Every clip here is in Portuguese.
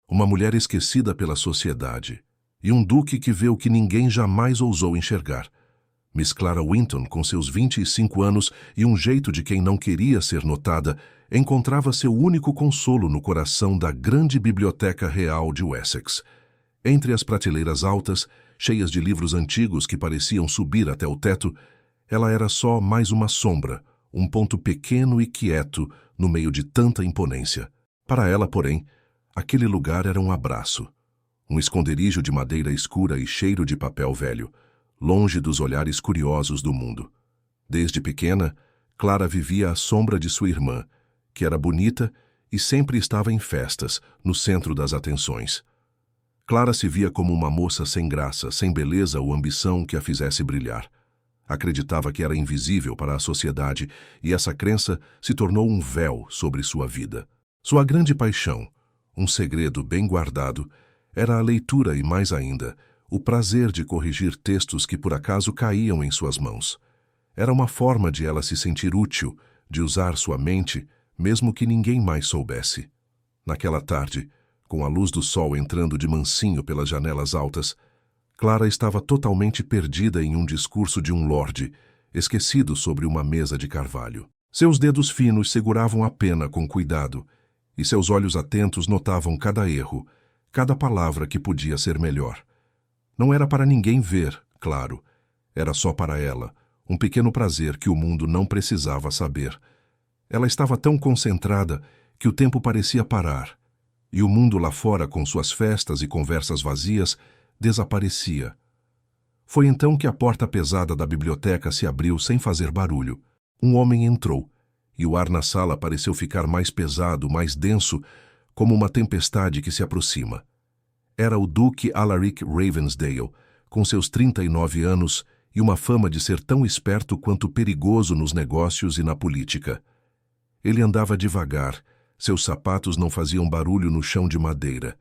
uma mulher esquecida pela sociedade, e um duque que vê o que ninguém jamais ousou enxergar. Miss Clara Winton, com seus 25 anos e um jeito de quem não queria ser notada, encontrava seu único consolo no coração da grande biblioteca real de Wessex. Entre as prateleiras altas, cheias de livros antigos que pareciam subir até o teto, ela era só mais uma sombra, um ponto pequeno e quieto no meio de tanta imponência. Para ela, porém, aquele lugar era um abraço, um esconderijo de madeira escura e cheiro de papel velho, longe dos olhares curiosos do mundo. Desde pequena, Clara vivia à sombra de sua irmã, que era bonita e sempre estava em festas, no centro das atenções. Clara se via como uma moça sem graça, sem beleza ou ambição que a fizesse brilhar. Acreditava que era invisível para a sociedade e essa crença se tornou um véu sobre sua vida. Sua grande paixão, um segredo bem guardado, era a leitura e, mais ainda, o prazer de corrigir textos que por acaso caíam em suas mãos. Era uma forma de ela se sentir útil, de usar sua mente, mesmo que ninguém mais soubesse. Naquela tarde, com a luz do sol entrando de mansinho pelas janelas altas, Clara estava totalmente perdida em um discurso de um lorde, esquecido sobre uma mesa de carvalho. Seus dedos finos seguravam a pena com cuidado, e seus olhos atentos notavam cada erro, cada palavra que podia ser melhor. Não era para ninguém ver, claro. Era só para ela, um pequeno prazer que o mundo não precisava saber. Ela estava tão concentrada que o tempo parecia parar, e o mundo lá fora, com suas festas e conversas vazias, desaparecia. Foi então que a porta pesada da biblioteca se abriu sem fazer barulho. Um homem entrou, e o ar na sala pareceu ficar mais pesado, mais denso, como uma tempestade que se aproxima. Era o Duque Alaric Ravensdale, com seus 39 anos e uma fama de ser tão esperto quanto perigoso nos negócios e na política. Ele andava devagar, seus sapatos não faziam barulho no chão de madeira.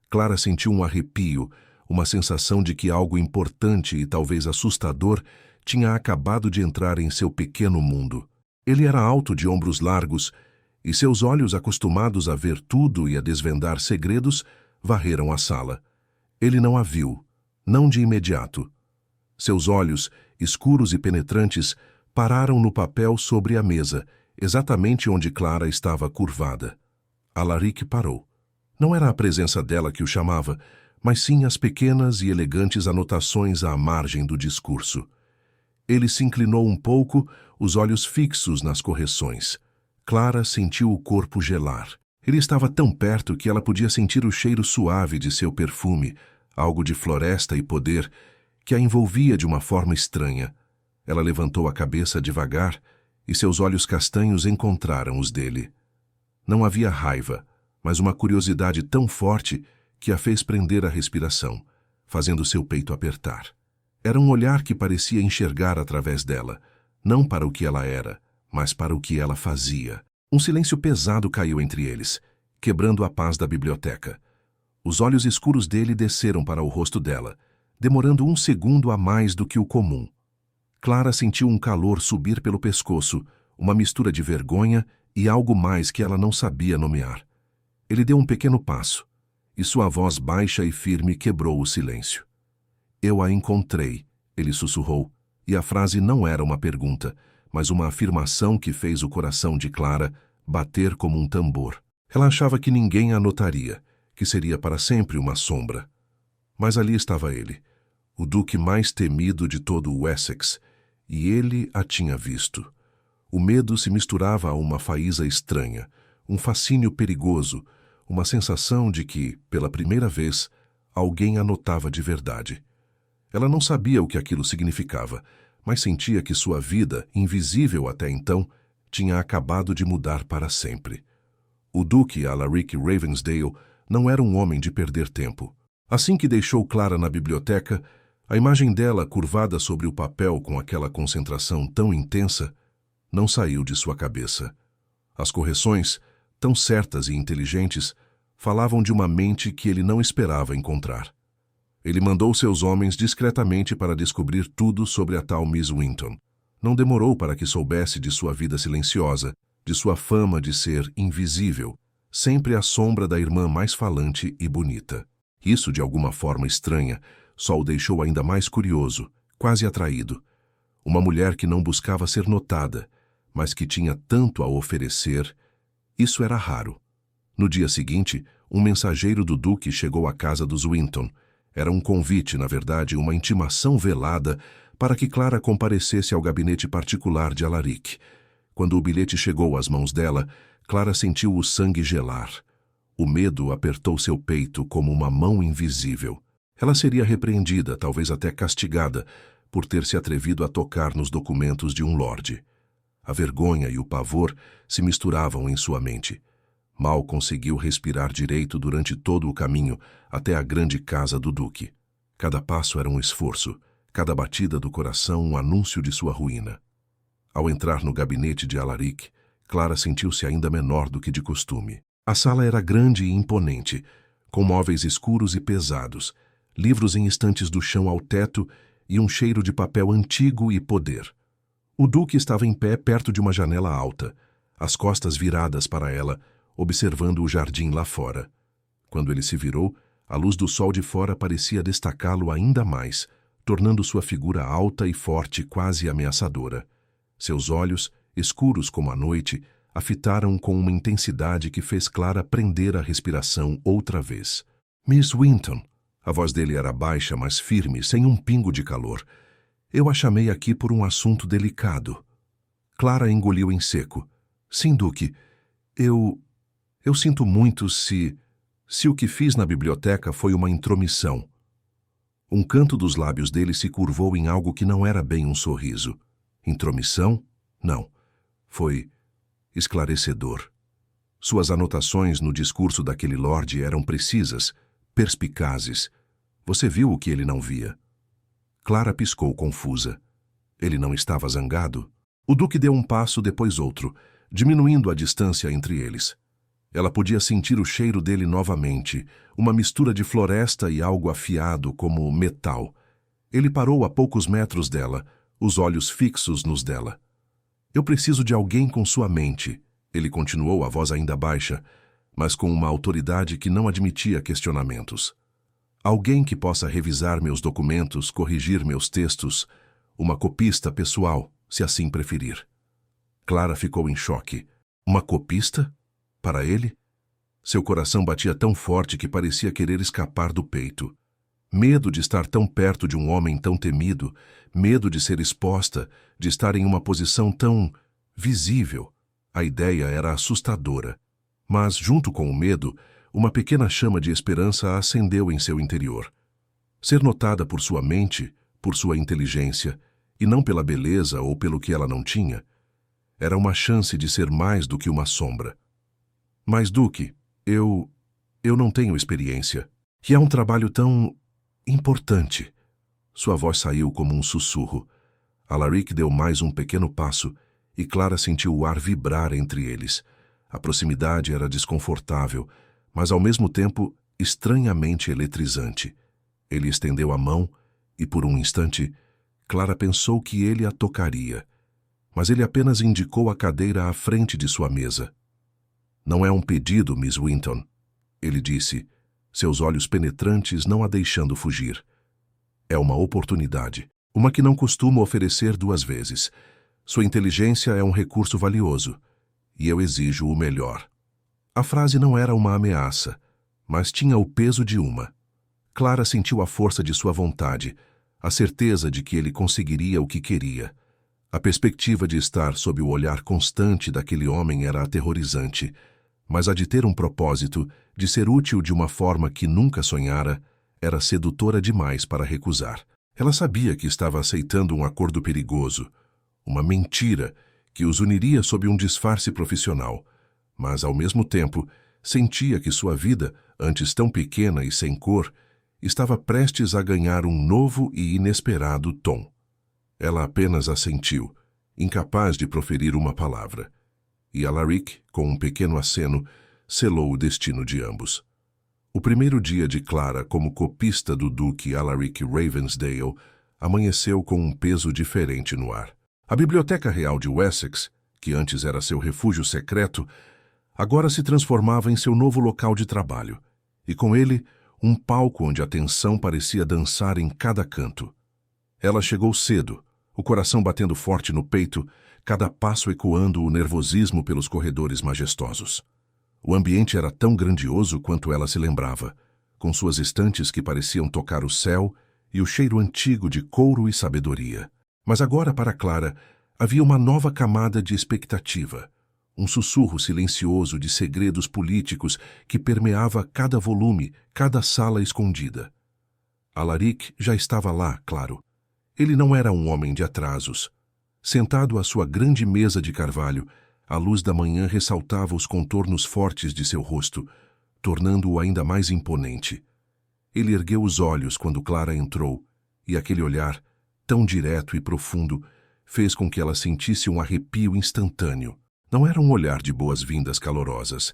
Clara sentiu um arrepio, uma sensação de que algo importante e talvez assustador tinha acabado de entrar em seu pequeno mundo. Ele era alto, de ombros largos, e seus olhos, acostumados a ver tudo e a desvendar segredos, varreram a sala. Ele não a viu, não de imediato. Seus olhos, escuros e penetrantes, pararam no papel sobre a mesa, exatamente onde Clara estava curvada. Alaric parou. Não era a presença dela que o chamava, mas sim as pequenas e elegantes anotações à margem do discurso. Ele se inclinou um pouco, os olhos fixos nas correções. Clara sentiu o corpo gelar. Ele estava tão perto que ela podia sentir o cheiro suave de seu perfume, algo de floresta e poder, que a envolvia de uma forma estranha. Ela levantou a cabeça devagar e seus olhos castanhos encontraram os dele. Não havia raiva, mas uma curiosidade tão forte que a fez prender a respiração, fazendo seu peito apertar. Era um olhar que parecia enxergar através dela, não para o que ela era, mas para o que ela fazia. Um silêncio pesado caiu entre eles, quebrando a paz da biblioteca. Os olhos escuros dele desceram para o rosto dela, demorando um segundo a mais do que o comum. Clara sentiu um calor subir pelo pescoço, uma mistura de vergonha e algo mais que ela não sabia nomear. Ele deu um pequeno passo, e sua voz baixa e firme quebrou o silêncio. "Eu a encontrei", ele sussurrou, e a frase não era uma pergunta, mas uma afirmação que fez o coração de Clara bater como um tambor. Ela achava que ninguém a notaria, que seria para sempre uma sombra. Mas ali estava ele, o duque mais temido de todo o Wessex, e ele a tinha visto. O medo se misturava a uma faísca estranha, um fascínio perigoso, uma sensação de que, pela primeira vez, alguém a notava de verdade. Ela não sabia o que aquilo significava, mas sentia que sua vida, invisível até então, tinha acabado de mudar para sempre. O Duque Alaric Ravensdale não era um homem de perder tempo. Assim que deixou Clara na biblioteca, a imagem dela curvada sobre o papel com aquela concentração tão intensa não saiu de sua cabeça. As correções, tão certas e inteligentes, falavam de uma mente que ele não esperava encontrar. Ele mandou seus homens discretamente para descobrir tudo sobre a tal Miss Winton. Não demorou para que soubesse de sua vida silenciosa, de sua fama de ser invisível, sempre à sombra da irmã mais falante e bonita. Isso, de alguma forma estranha, só o deixou ainda mais curioso, quase atraído. Uma mulher que não buscava ser notada, mas que tinha tanto a oferecer. Isso era raro. No dia seguinte, um mensageiro do Duque chegou à casa dos Winton. Era um convite, na verdade, uma intimação velada para que Clara comparecesse ao gabinete particular de Alaric. Quando o bilhete chegou às mãos dela, Clara sentiu o sangue gelar. O medo apertou seu peito como uma mão invisível. Ela seria repreendida, talvez até castigada, por ter se atrevido a tocar nos documentos de um lorde. A vergonha e o pavor se misturavam em sua mente. Mal conseguiu respirar direito durante todo o caminho até a grande casa do Duque. Cada passo era um esforço, cada batida do coração um anúncio de sua ruína. Ao entrar no gabinete de Alaric, Clara sentiu-se ainda menor do que de costume. A sala era grande e imponente, com móveis escuros e pesados, livros em estantes do chão ao teto e um cheiro de papel antigo e poder. O Duque estava em pé perto de uma janela alta, as costas viradas para ela, observando o jardim lá fora. Quando ele se virou, a luz do sol de fora parecia destacá-lo ainda mais, tornando sua figura alta e forte, quase ameaçadora. Seus olhos, escuros como a noite, a fitaram com uma intensidade que fez Clara prender a respiração outra vez. Miss Winton. A voz dele era baixa, mas firme, sem um pingo de calor. Eu a chamei aqui por um assunto delicado. Clara engoliu em seco. Sim, Duque. Eu sinto muito se o que fiz na biblioteca foi uma intromissão. Um canto dos lábios dele se curvou em algo que não era bem um sorriso. Intromissão? Não. Foi esclarecedor. Suas anotações no discurso daquele lorde eram precisas, perspicazes. Você viu o que ele não via? Clara piscou confusa. Ele não estava zangado? O Duque deu um passo, depois outro, diminuindo a distância entre eles. Ela podia sentir o cheiro dele novamente, uma mistura de floresta e algo afiado como metal. Ele parou a poucos metros dela, os olhos fixos nos dela. Eu preciso de alguém com sua mente, ele continuou, a voz ainda baixa, mas com uma autoridade que não admitia questionamentos. Alguém que possa revisar meus documentos, corrigir meus textos, uma copista pessoal, se assim preferir. Clara ficou em choque. Uma copista? Para ele? Seu coração batia tão forte que parecia querer escapar do peito. Medo de estar tão perto de um homem tão temido, medo de ser exposta, de estar em uma posição tão visível. A ideia era assustadora. Mas, junto com o medo, uma pequena chama de esperança acendeu em seu interior. Ser notada por sua mente, por sua inteligência, e não pela beleza ou pelo que ela não tinha, era uma chance de ser mais do que uma sombra. Mas, Duque, eu não tenho experiência. E é um trabalho tão importante. Sua voz saiu como um sussurro. Alaric deu mais um pequeno passo e Clara sentiu o ar vibrar entre eles. A proximidade era desconfortável, mas ao mesmo tempo estranhamente eletrizante. Ele estendeu a mão e, por um instante, Clara pensou que ele a tocaria. Mas ele apenas indicou a cadeira à frente de sua mesa. Não é um pedido, Miss Winton, ele disse, seus olhos penetrantes não a deixando fugir. É uma oportunidade, uma que não costumo oferecer duas vezes. Sua inteligência é um recurso valioso, e eu exijo o melhor. A frase não era uma ameaça, mas tinha o peso de uma. Clara sentiu a força de sua vontade, a certeza de que ele conseguiria o que queria. A perspectiva de estar sob o olhar constante daquele homem era aterrorizante, mas a de ter um propósito, de ser útil de uma forma que nunca sonhara, era sedutora demais para recusar. Ela sabia que estava aceitando um acordo perigoso, uma mentira que os uniria sob um disfarce profissional, mas, ao mesmo tempo, sentia que sua vida, antes tão pequena e sem cor, estava prestes a ganhar um novo e inesperado tom. Ela apenas assentiu, incapaz de proferir uma palavra. E Alaric, com um pequeno aceno, selou o destino de ambos. O primeiro dia de Clara como copista do Duque Alaric Ravensdale amanheceu com um peso diferente no ar. A Biblioteca Real de Wessex, que antes era seu refúgio secreto, agora se transformava em seu novo local de trabalho, e com ele, um palco onde a tensão parecia dançar em cada canto. Ela chegou cedo, o coração batendo forte no peito, cada passo ecoando o nervosismo pelos corredores majestosos. O ambiente era tão grandioso quanto ela se lembrava, com suas estantes que pareciam tocar o céu e o cheiro antigo de couro e sabedoria. Mas agora, para Clara, havia uma nova camada de expectativa, um sussurro silencioso de segredos políticos que permeava cada volume, cada sala escondida. Alaric já estava lá, claro. Ele não era um homem de atrasos. Sentado à sua grande mesa de carvalho, a luz da manhã ressaltava os contornos fortes de seu rosto, tornando-o ainda mais imponente. Ele ergueu os olhos quando Clara entrou, e aquele olhar, tão direto e profundo, fez com que ela sentisse um arrepio instantâneo. Não era um olhar de boas-vindas calorosas,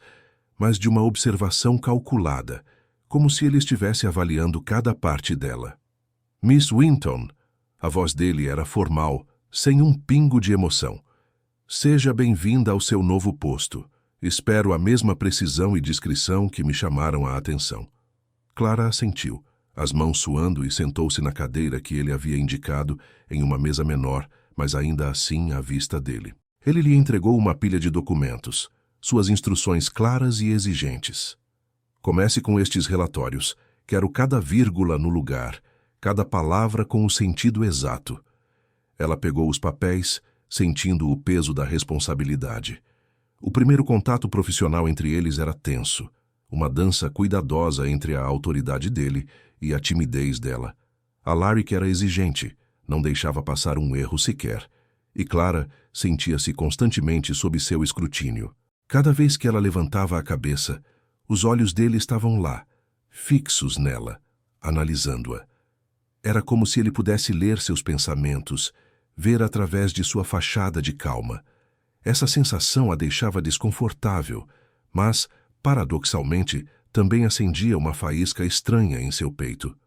mas de uma observação calculada, como se ele estivesse avaliando cada parte dela. Miss Winton, a voz dele era formal, sem um pingo de emoção. Seja bem-vinda ao seu novo posto. Espero a mesma precisão e discrição que me chamaram a atenção. Clara assentiu, as mãos suando, e sentou-se na cadeira que ele havia indicado, em uma mesa menor, mas ainda assim à vista dele. Ele lhe entregou uma pilha de documentos, suas instruções claras e exigentes. Comece com estes relatórios. Quero cada vírgula no lugar, cada palavra com o sentido exato. Ela pegou os papéis, sentindo o peso da responsabilidade. O primeiro contato profissional entre eles era tenso, uma dança cuidadosa entre a autoridade dele e a timidez dela. Alaric era exigente, não deixava passar um erro sequer, e Clara sentia-se constantemente sob seu escrutínio. Cada vez que ela levantava a cabeça, os olhos dele estavam lá, fixos nela, analisando-a. Era como se ele pudesse ler seus pensamentos, ver através de sua fachada de calma. Essa sensação a deixava desconfortável, mas, paradoxalmente, também acendia uma faísca estranha em seu peito.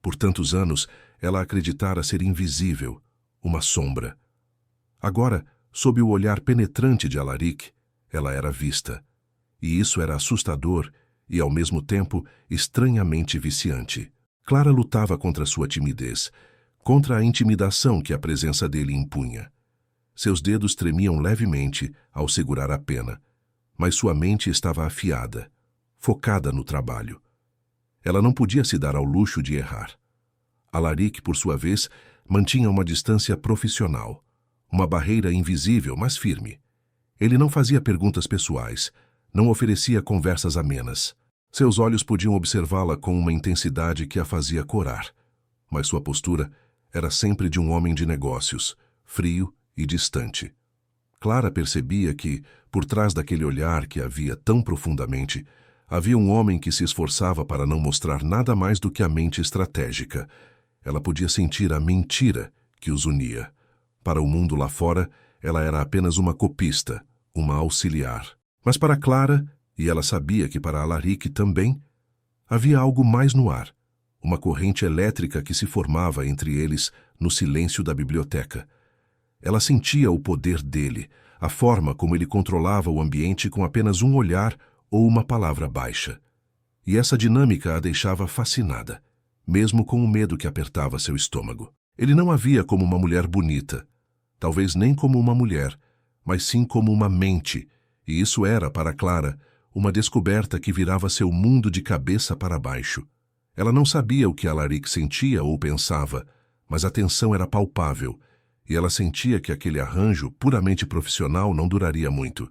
Por tantos anos, ela acreditara ser invisível, uma sombra. Agora, sob o olhar penetrante de Alaric, ela era vista. E isso era assustador e, ao mesmo tempo, estranhamente viciante. Clara lutava contra sua timidez, contra a intimidação que a presença dele impunha. Seus dedos tremiam levemente ao segurar a pena, mas sua mente estava afiada, focada no trabalho. Ela não podia se dar ao luxo de errar. Alaric, por sua vez, mantinha uma distância profissional, uma barreira invisível, mas firme. Ele não fazia perguntas pessoais, não oferecia conversas amenas. Seus olhos podiam observá-la com uma intensidade que a fazia corar, mas sua postura era sempre de um homem de negócios, frio e distante. Clara percebia que, por trás daquele olhar que havia tão profundamente, havia um homem que se esforçava para não mostrar nada mais do que a mente estratégica. Ela podia sentir a mentira que os unia. Para o mundo lá fora, ela era apenas uma copista, uma auxiliar. Mas para Clara, e ela sabia que para Alaric também, havia algo mais no ar, uma corrente elétrica que se formava entre eles no silêncio da biblioteca. Ela sentia o poder dele, a forma como ele controlava o ambiente com apenas um olhar ou uma palavra baixa. E essa dinâmica a deixava fascinada, mesmo com o medo que apertava seu estômago. Ele não a via como uma mulher bonita, talvez nem como uma mulher, mas sim como uma mente, e isso era, para Clara, uma descoberta que virava seu mundo de cabeça para baixo. Ela não sabia o que Alaric sentia ou pensava, mas a tensão era palpável, e ela sentia que aquele arranjo puramente profissional não duraria muito.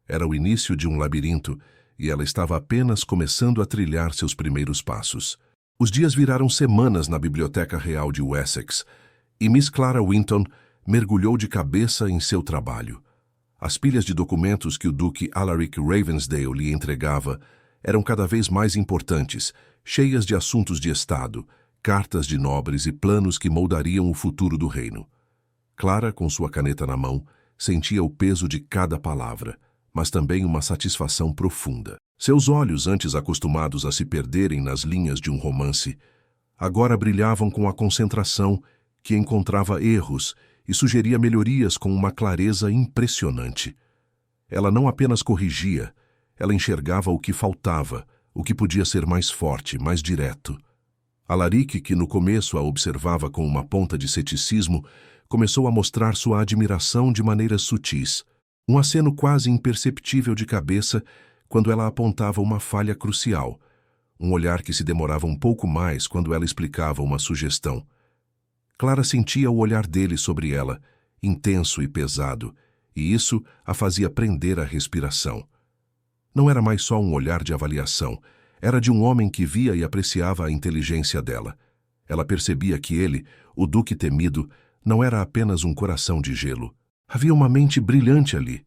Era o início de um labirinto, e ela estava apenas começando a trilhar seus primeiros passos. Os dias viraram semanas na Biblioteca Real de Wessex, e Miss Clara Winton mergulhou de cabeça em seu trabalho. As pilhas de documentos que o Duque Alaric Ravensdale lhe entregava eram cada vez mais importantes, cheias de assuntos de Estado, cartas de nobres e planos que moldariam o futuro do reino. Clara, com sua caneta na mão, sentia o peso de cada palavra, mas também uma satisfação profunda. Seus olhos, antes acostumados a se perderem nas linhas de um romance, agora brilhavam com a concentração que encontrava erros e sugeria melhorias com uma clareza impressionante. Ela não apenas corrigia, Ela enxergava o que faltava, o que podia ser mais forte, mais direto. Alaric, que no começo a observava com uma ponta de ceticismo, começou a mostrar sua admiração de maneiras sutis, um aceno quase imperceptível de cabeça quando ela apontava uma falha crucial, um olhar que se demorava um pouco mais quando ela explicava uma sugestão. Clara sentia o olhar dele sobre ela, intenso e pesado, e isso a fazia prender a respiração. Não era mais só um olhar de avaliação, era de um homem que via e apreciava a inteligência dela. Ela percebia que ele, o duque temido, não era apenas um coração de gelo. Havia uma mente brilhante ali,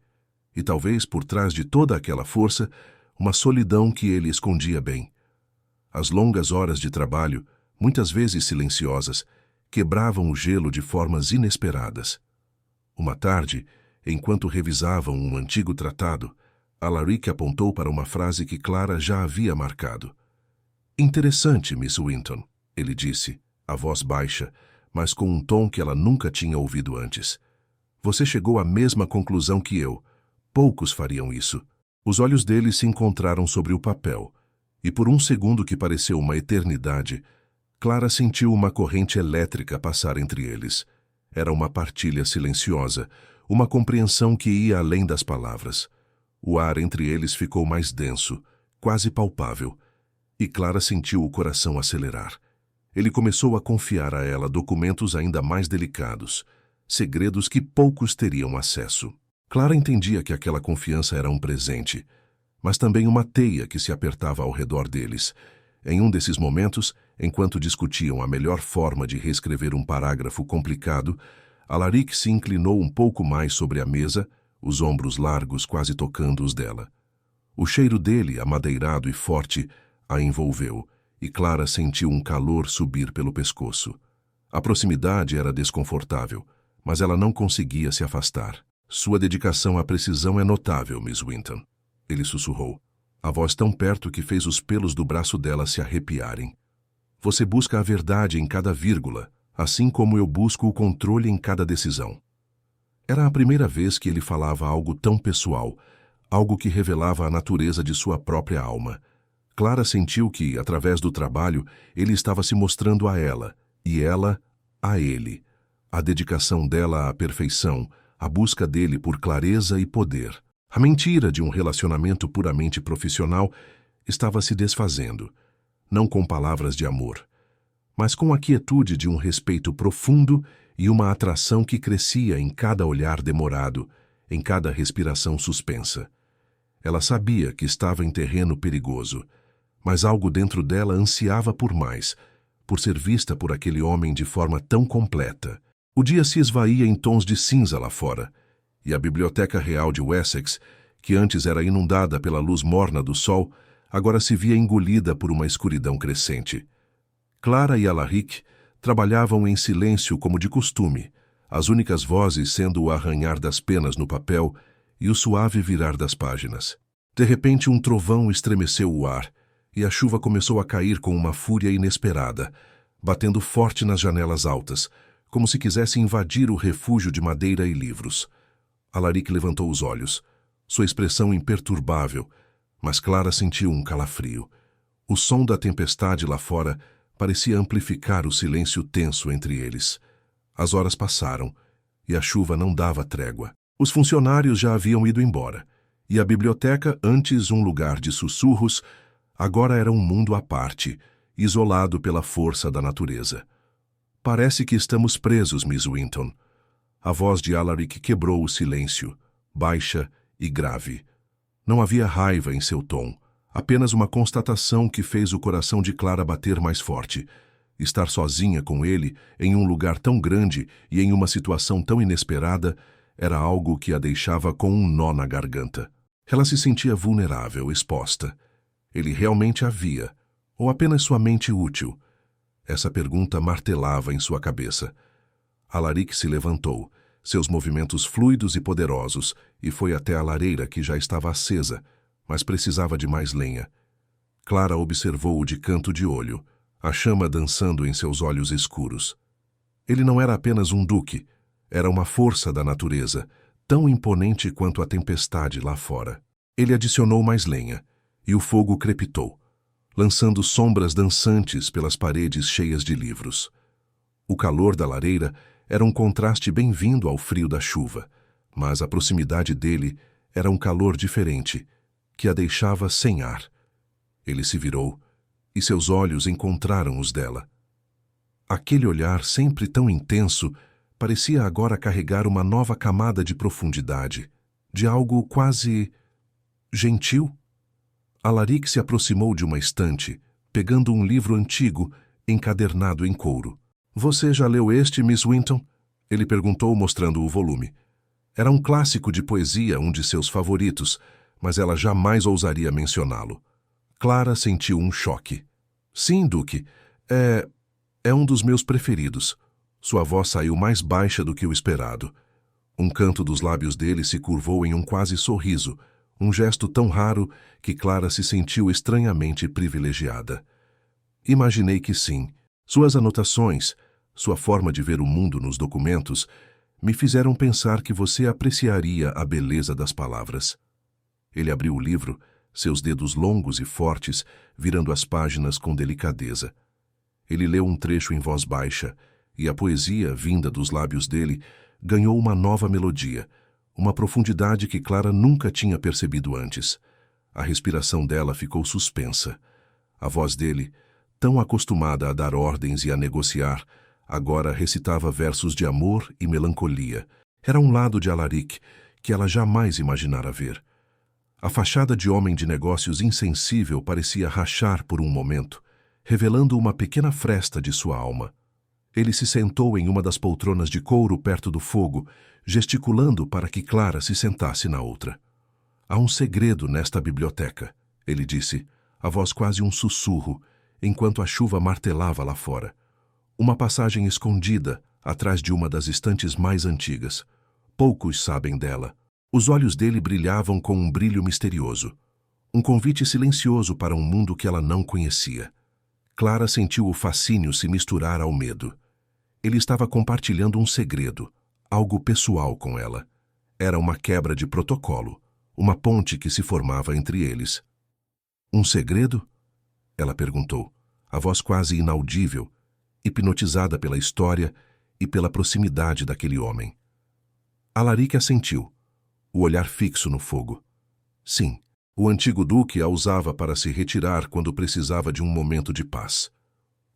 e talvez por trás de toda aquela força, uma solidão que ele escondia bem. As longas horas de trabalho, muitas vezes silenciosas, quebravam o gelo de formas inesperadas. Uma tarde, enquanto revisavam um antigo tratado, Alaric apontou para uma frase que Clara já havia marcado. "Interessante, Miss Winton", ele disse, a voz baixa, mas com um tom que ela nunca tinha ouvido antes. "Você chegou à mesma conclusão que eu. Poucos fariam isso." Os olhos dele se encontraram sobre o papel, e por um segundo que pareceu uma eternidade, Clara sentiu uma corrente elétrica passar entre eles. Era uma partilha silenciosa, uma compreensão que ia além das palavras. O ar entre eles ficou mais denso, quase palpável, e Clara sentiu o coração acelerar. Ele começou a confiar a ela documentos ainda mais delicados, segredos que poucos teriam acesso. Clara entendia que aquela confiança era um presente, mas também uma teia que se apertava ao redor deles. Em um desses momentos, enquanto discutiam a melhor forma de reescrever um parágrafo complicado, Alaric se inclinou um pouco mais sobre a mesa, os ombros largos quase tocando os dela. O cheiro dele, amadeirado e forte, a envolveu, e Clara sentiu um calor subir pelo pescoço. A proximidade era desconfortável, mas ela não conseguia se afastar. "Sua dedicação à precisão é notável, Miss Winton", ele sussurrou, a voz tão perto que fez os pelos do braço dela se arrepiarem. "Você busca a verdade em cada vírgula, assim como eu busco o controle em cada decisão." Era a primeira vez que ele falava algo tão pessoal, algo que revelava a natureza de sua própria alma. Clara sentiu que, através do trabalho, ele estava se mostrando a ela, e ela a ele. A dedicação dela à perfeição, a busca dele por clareza e poder. A mentira de um relacionamento puramente profissional estava se desfazendo, não com palavras de amor, mas com a quietude de um respeito profundo e uma atração que crescia em cada olhar demorado, em cada respiração suspensa. Ela sabia que estava em terreno perigoso, mas algo dentro dela ansiava por mais, por ser vista por aquele homem de forma tão completa. O dia se esvaía em tons de cinza lá fora, e a Biblioteca Real de Wessex, que antes era inundada pela luz morna do sol, agora se via engolida por uma escuridão crescente. Clara e Alaric trabalhavam em silêncio como de costume, as únicas vozes sendo o arranhar das penas no papel e o suave virar das páginas. De repente um trovão estremeceu o ar, e a chuva começou a cair com uma fúria inesperada, batendo forte nas janelas altas, como se quisesse invadir o refúgio de madeira e livros. Alaric levantou os olhos, sua expressão imperturbável, mas Clara sentiu um calafrio. O som da tempestade lá fora parecia amplificar o silêncio tenso entre eles. As horas passaram, e a chuva não dava trégua. Os funcionários já haviam ido embora, e a biblioteca, antes um lugar de sussurros, agora era um mundo à parte, isolado pela força da natureza. "Parece que estamos presos, Miss Winton." A voz de Alaric quebrou o silêncio, baixa e grave. Não havia raiva em seu tom, apenas uma constatação que fez o coração de Clara bater mais forte. Estar sozinha com ele, em um lugar tão grande e em uma situação tão inesperada, era algo que a deixava com um nó na garganta. Ela se sentia vulnerável, exposta. Ele realmente a via, ou apenas sua mente útil? Essa pergunta martelava em sua cabeça. Alaric se levantou, seus movimentos fluidos e poderosos, e foi até a lareira que já estava acesa, mas precisava de mais lenha. Clara observou-o de canto de olho, a chama dançando em seus olhos escuros. Ele não era apenas um duque, era uma força da natureza, tão imponente quanto a tempestade lá fora. Ele adicionou mais lenha, e o fogo crepitou, lançando sombras dançantes pelas paredes cheias de livros. O calor da lareira era um contraste bem-vindo ao frio da chuva, mas a proximidade dele era um calor diferente, que a deixava sem ar. Ele se virou, e seus olhos encontraram os dela. Aquele olhar sempre tão intenso parecia agora carregar uma nova camada de profundidade, de algo quase gentil. Alaric se aproximou de uma estante, pegando um livro antigo, encadernado em couro. "Você já leu este, Miss Winton?" Ele perguntou, mostrando o volume. Era um clássico de poesia, um de seus favoritos, mas ela jamais ousaria mencioná-lo. Clara sentiu um choque. "Sim, Duque, é um dos meus preferidos." Sua voz saiu mais baixa do que o esperado. Um canto dos lábios dele se curvou em um quase sorriso, um gesto tão raro que Clara se sentiu estranhamente privilegiada. "Imaginei que sim. Suas anotações, sua forma de ver o mundo nos documentos, me fizeram pensar que você apreciaria a beleza das palavras." Ele abriu o livro, seus dedos longos e fortes, virando as páginas com delicadeza. Ele leu um trecho em voz baixa, e a poesia, vinda dos lábios dele, ganhou uma nova melodia, uma profundidade que Clara nunca tinha percebido antes. A respiração dela ficou suspensa. A voz dele, tão acostumada a dar ordens e a negociar, agora recitava versos de amor e melancolia. Era um lado de Alaric que ela jamais imaginara ver. A fachada de homem de negócios insensível parecia rachar por um momento, revelando uma pequena fresta de sua alma. Ele se sentou em uma das poltronas de couro perto do fogo, gesticulando para que Clara se sentasse na outra. "Há um segredo nesta biblioteca", ele disse, a voz quase um sussurro, enquanto a chuva martelava lá fora. "Uma passagem escondida, atrás de uma das estantes mais antigas. Poucos sabem dela." Os olhos dele brilhavam com um brilho misterioso. Um convite silencioso para um mundo que ela não conhecia. Clara sentiu o fascínio se misturar ao medo. Ele estava compartilhando um segredo, algo pessoal com ela. Era uma quebra de protocolo, uma ponte que se formava entre eles. "Um segredo?" ela perguntou, a voz quase inaudível, hipnotizada pela história e pela proximidade daquele homem. Alaric assentiu, o olhar fixo no fogo. Sim, o antigo duque a usava para se retirar quando precisava de um momento de paz.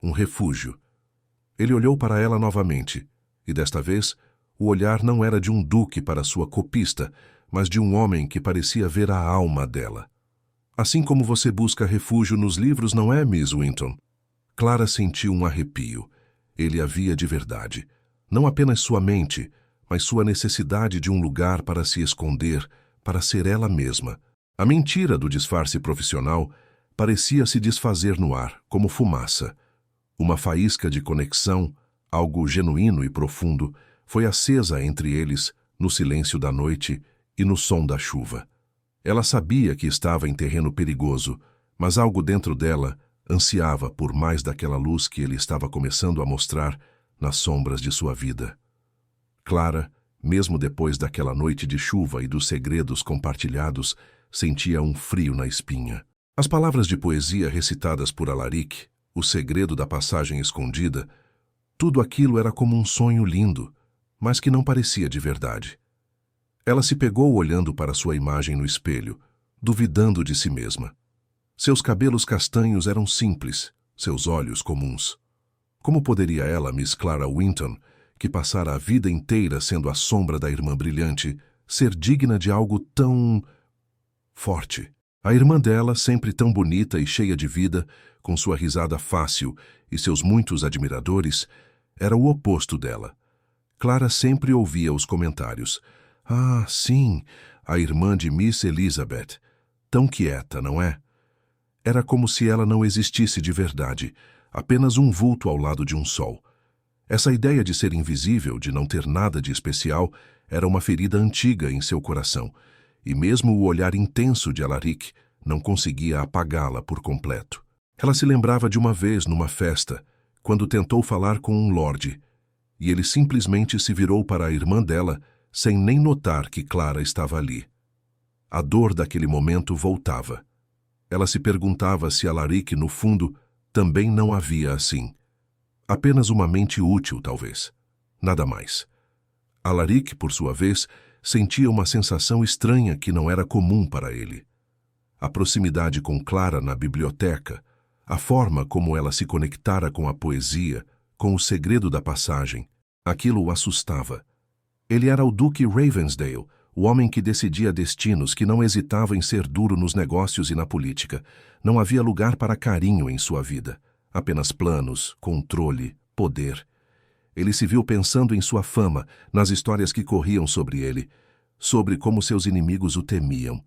Um refúgio. Ele olhou para ela novamente, e desta vez, o olhar não era de um duque para sua copista, mas de um homem que parecia ver a alma dela. "Assim como você busca refúgio nos livros, não é, Miss Winton?" Clara sentiu um arrepio. Ele a via de verdade. Não apenas sua mente, mas sua necessidade de um lugar para se esconder, para ser ela mesma. A mentira do disfarce profissional parecia se desfazer no ar, como fumaça. Uma faísca de conexão, algo genuíno e profundo, foi acesa entre eles, no silêncio da noite e no som da chuva. Ela sabia que estava em terreno perigoso, mas algo dentro dela ansiava por mais daquela luz que ele estava começando a mostrar nas sombras de sua vida. Clara, mesmo depois daquela noite de chuva e dos segredos compartilhados, sentia um frio na espinha. As palavras de poesia recitadas por Alaric, o segredo da passagem escondida, tudo aquilo era como um sonho lindo, mas que não parecia de verdade. Ela se pegou olhando para sua imagem no espelho, duvidando de si mesma. Seus cabelos castanhos eram simples, seus olhos comuns. Como poderia ela, Miss Clara Winton, que passara a vida inteira sendo a sombra da irmã brilhante, ser digna de algo tão forte? A irmã dela, sempre tão bonita e cheia de vida, com sua risada fácil e seus muitos admiradores, era o oposto dela. Clara sempre ouvia os comentários. "Ah, sim, a irmã de Miss Elizabeth. Tão quieta, não é?" Era como se ela não existisse de verdade, apenas um vulto ao lado de um sol. Essa ideia de ser invisível, de não ter nada de especial, era uma ferida antiga em seu coração, e mesmo o olhar intenso de Alaric não conseguia apagá-la por completo. Ela se lembrava de uma vez numa festa, quando tentou falar com um lorde, e ele simplesmente se virou para a irmã dela, sem nem notar que Clara estava ali. A dor daquele momento voltava. Ela se perguntava se Alaric, no fundo, também não a via assim. Apenas uma mente útil, talvez. Nada mais. Alaric, por sua vez, sentia uma sensação estranha que não era comum para ele. A proximidade com Clara na biblioteca, a forma como ela se conectara com a poesia, com o segredo da passagem, aquilo o assustava. Ele era o Duque Ravensdale, o homem que decidia destinos, que não hesitava em ser duro nos negócios e na política. Não havia lugar para carinho em sua vida. Apenas planos, controle, poder. Ele se viu pensando em sua fama, nas histórias que corriam sobre ele, sobre como seus inimigos o temiam.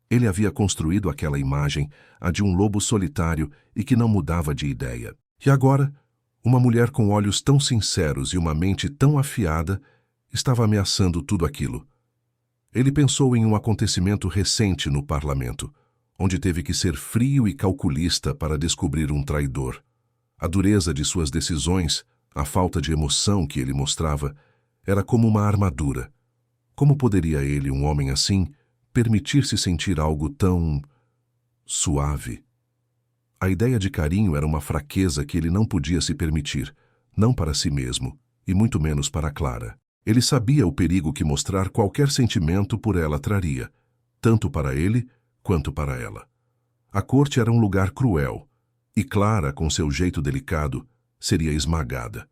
Ele havia construído aquela imagem, a de um lobo solitário e que não mudava de ideia. E agora, uma mulher com olhos tão sinceros e uma mente tão afiada estava ameaçando tudo aquilo. Ele pensou em um acontecimento recente no parlamento, onde teve que ser frio e calculista para descobrir um traidor. A dureza de suas decisões, a falta de emoção que ele mostrava, era como uma armadura. Como poderia ele, um homem assim, permitir-se sentir algo tão suave? A ideia de carinho era uma fraqueza que ele não podia se permitir, não para si mesmo, e muito menos para Clara. Ele sabia o perigo que mostrar qualquer sentimento por ela traria, tanto para ele quanto para ela. A corte era um lugar cruel, e Clara, com seu jeito delicado, seria esmagada.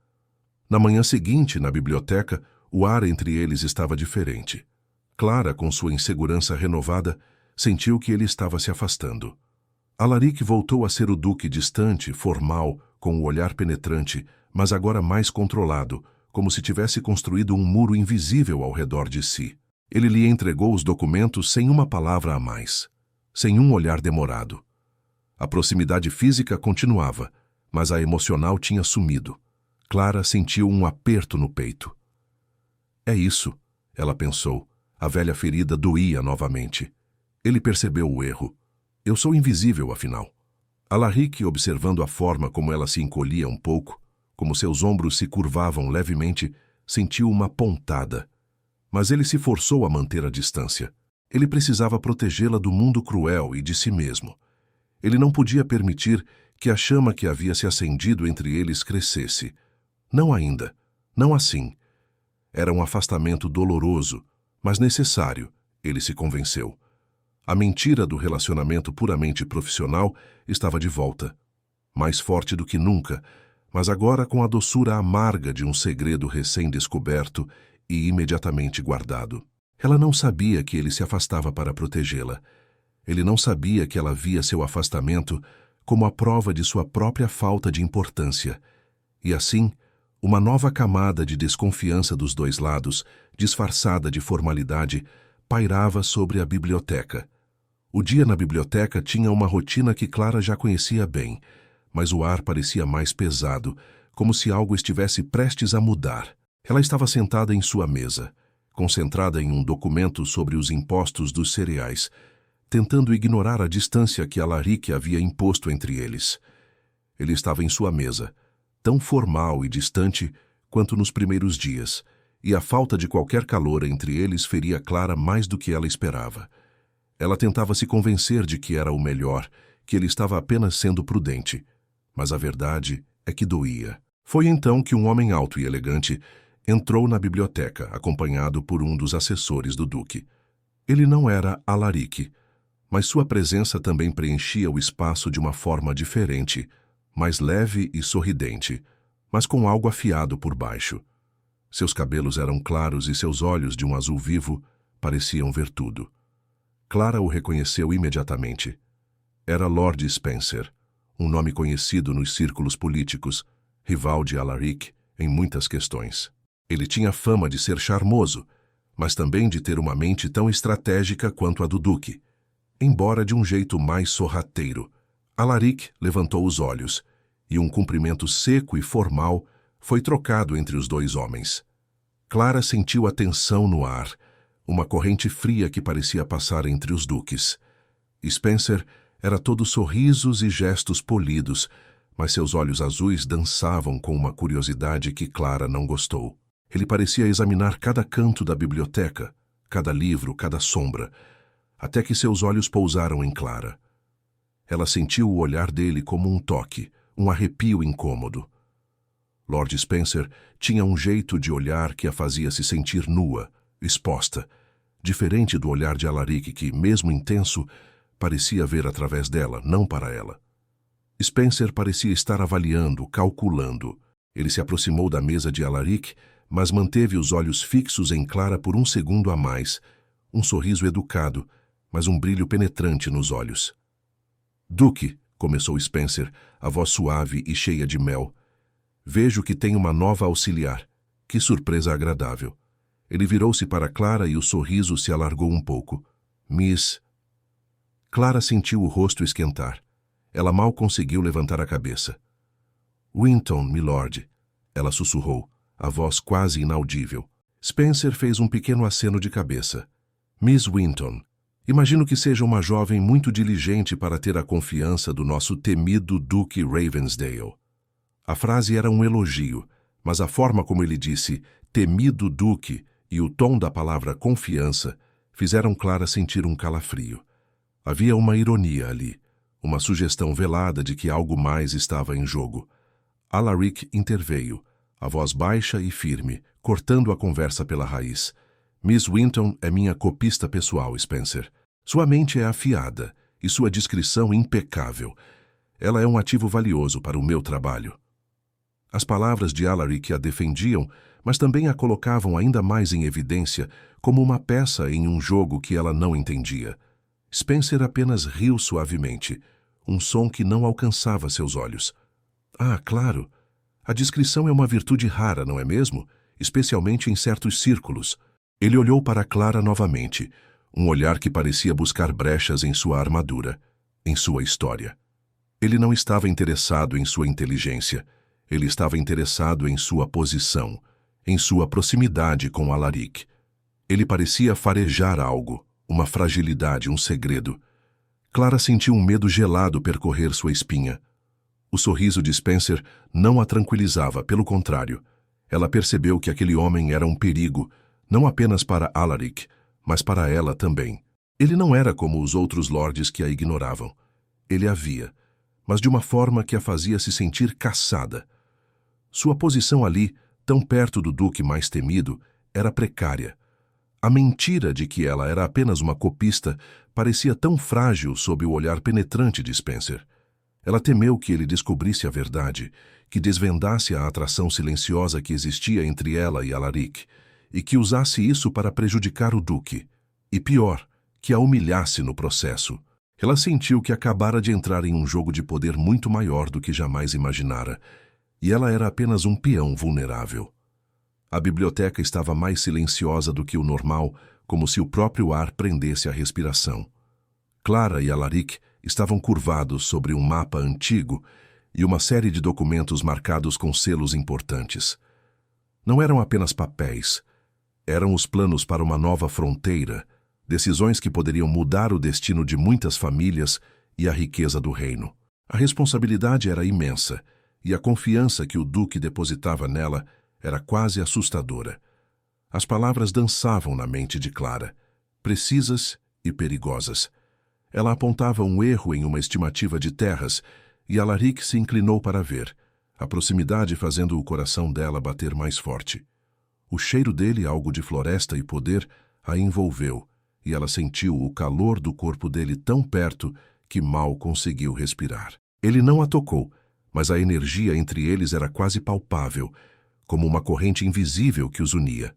Na manhã seguinte, na biblioteca, o ar entre eles estava diferente. Clara, com sua insegurança renovada, sentiu que ele estava se afastando. Alaric voltou a ser o duque distante, formal, com o olhar penetrante, mas agora mais controlado, como se tivesse construído um muro invisível ao redor de si. Ele lhe entregou os documentos sem uma palavra a mais, sem um olhar demorado. A proximidade física continuava, mas a emocional tinha sumido. Clara sentiu um aperto no peito. É isso, ela pensou. A velha ferida doía novamente. Ele percebeu o erro. Eu sou invisível, afinal. Alaric, observando a forma como ela se encolhia um pouco, como seus ombros se curvavam levemente, sentiu uma pontada. Mas ele se forçou a manter a distância. Ele precisava protegê-la do mundo cruel e de si mesmo. Ele não podia permitir que a chama que havia se acendido entre eles crescesse. Não ainda, não assim. Era um afastamento doloroso, mas necessário, ele se convenceu. A mentira do relacionamento puramente profissional estava de volta, mais forte do que nunca, mas agora com a doçura amarga de um segredo recém-descoberto e imediatamente guardado. Ela não sabia que ele se afastava para protegê-la. Ele não sabia que ela via seu afastamento como a prova de sua própria falta de importância. E assim, uma nova camada de desconfiança dos dois lados, disfarçada de formalidade, pairava sobre a biblioteca. O dia na biblioteca tinha uma rotina que Clara já conhecia bem, mas o ar parecia mais pesado, como se algo estivesse prestes a mudar. Ela estava sentada em sua mesa, concentrada em um documento sobre os impostos dos cereais, tentando ignorar a distância que Alaric havia imposto entre eles. Ele estava em sua mesa, tão formal e distante quanto nos primeiros dias, e a falta de qualquer calor entre eles feria Clara mais do que ela esperava. Ela tentava se convencer de que era o melhor, que ele estava apenas sendo prudente. Mas a verdade é que doía. Foi então que um homem alto e elegante entrou na biblioteca, acompanhado por um dos assessores do duque. Ele não era Alaric, mas sua presença também preenchia o espaço de uma forma diferente, mais leve e sorridente, mas com algo afiado por baixo. Seus cabelos eram claros e seus olhos, de um azul vivo, pareciam ver tudo. Clara o reconheceu imediatamente. Era Lord Spencer, um nome conhecido nos círculos políticos, rival de Alaric em muitas questões. Ele tinha fama de ser charmoso, mas também de ter uma mente tão estratégica quanto a do duque, embora de um jeito mais sorrateiro. Alaric levantou os olhos, e um cumprimento seco e formal foi trocado entre os dois homens. Clara sentiu a tensão no ar, uma corrente fria que parecia passar entre os duques. Spencer era todo sorrisos e gestos polidos, mas seus olhos azuis dançavam com uma curiosidade que Clara não gostou. Ele parecia examinar cada canto da biblioteca, cada livro, cada sombra. até que seus olhos pousaram em Clara. Ela sentiu o olhar dele como um toque, um arrepio incômodo. Lord Spencer tinha um jeito de olhar que a fazia se sentir nua, exposta, diferente do olhar de Alaric que, mesmo intenso, parecia ver através dela, não para ela. Spencer parecia estar avaliando, calculando. Ele se aproximou da mesa de Alaric, mas manteve os olhos fixos em Clara por um segundo a mais, um sorriso educado, mas um brilho penetrante nos olhos. "Duque", começou Spencer, a voz suave e cheia de mel. "Vejo que tem uma nova auxiliar. Que surpresa agradável." Ele virou-se para Clara e o sorriso se alargou um pouco. "Miss..." Clara sentiu o rosto esquentar. Ela mal conseguiu levantar a cabeça. "Winton, milord", ela sussurrou, a voz quase inaudível. Spencer fez um pequeno aceno de cabeça. "Miss Winton, imagino que seja uma jovem muito diligente para ter a confiança do nosso temido Duque Ravensdale." A frase era um elogio, mas a forma como ele disse "temido Duque" e o tom da palavra confiança fizeram Clara sentir um calafrio. Havia uma ironia ali, uma sugestão velada de que algo mais estava em jogo. Alaric interveio, a voz baixa e firme, cortando a conversa pela raiz. "Miss Winton é minha copista pessoal, Spencer. Sua mente é afiada e sua discrição impecável. Ela é um ativo valioso para o meu trabalho." As palavras de Alaric a defendiam, mas também a colocavam ainda mais em evidência como uma peça em um jogo que ela não entendia. Spencer apenas riu suavemente, um som que não alcançava seus olhos. "Ah, claro. A discrição é uma virtude rara, não é mesmo? Especialmente em certos círculos." Ele olhou para Clara novamente, um olhar que parecia buscar brechas em sua armadura, em sua história. Ele não estava interessado em sua inteligência. Ele estava interessado em sua posição, em sua proximidade com Alaric. Ele parecia farejar algo, uma fragilidade, um segredo. Clara sentiu um medo gelado percorrer sua espinha. O sorriso de Spencer não a tranquilizava, pelo contrário. Ela percebeu que aquele homem era um perigo, não apenas para Alaric, mas para ela também. Ele não era como os outros lordes que a ignoravam. Ele a via, mas de uma forma que a fazia se sentir caçada. Sua posição ali, tão perto do duque mais temido, era precária. A mentira de que ela era apenas uma copista parecia tão frágil sob o olhar penetrante de Spencer. Ela temeu que ele descobrisse a verdade, que desvendasse a atração silenciosa que existia entre ela e Alaric, e que usasse isso para prejudicar o duque. E pior, que a humilhasse no processo. Ela sentiu que acabara de entrar em um jogo de poder muito maior do que jamais imaginara, e ela era apenas um peão vulnerável. A biblioteca estava mais silenciosa do que o normal, como se o próprio ar prendesse a respiração. Clara e Alaric estavam curvados sobre um mapa antigo e uma série de documentos marcados com selos importantes. Não eram apenas papéis. Eram os planos para uma nova fronteira, decisões que poderiam mudar o destino de muitas famílias e a riqueza do reino. A responsabilidade era imensa, e a confiança que o duque depositava nela era quase assustadora. As palavras dançavam na mente de Clara, precisas e perigosas. Ela apontava um erro em uma estimativa de terras, e Alaric se inclinou para ver, a proximidade fazendo o coração dela bater mais forte. O cheiro dele, algo de floresta e poder, a envolveu, e ela sentiu o calor do corpo dele tão perto que mal conseguiu respirar. Ele não a tocou, mas a energia entre eles era quase palpável, como uma corrente invisível que os unia.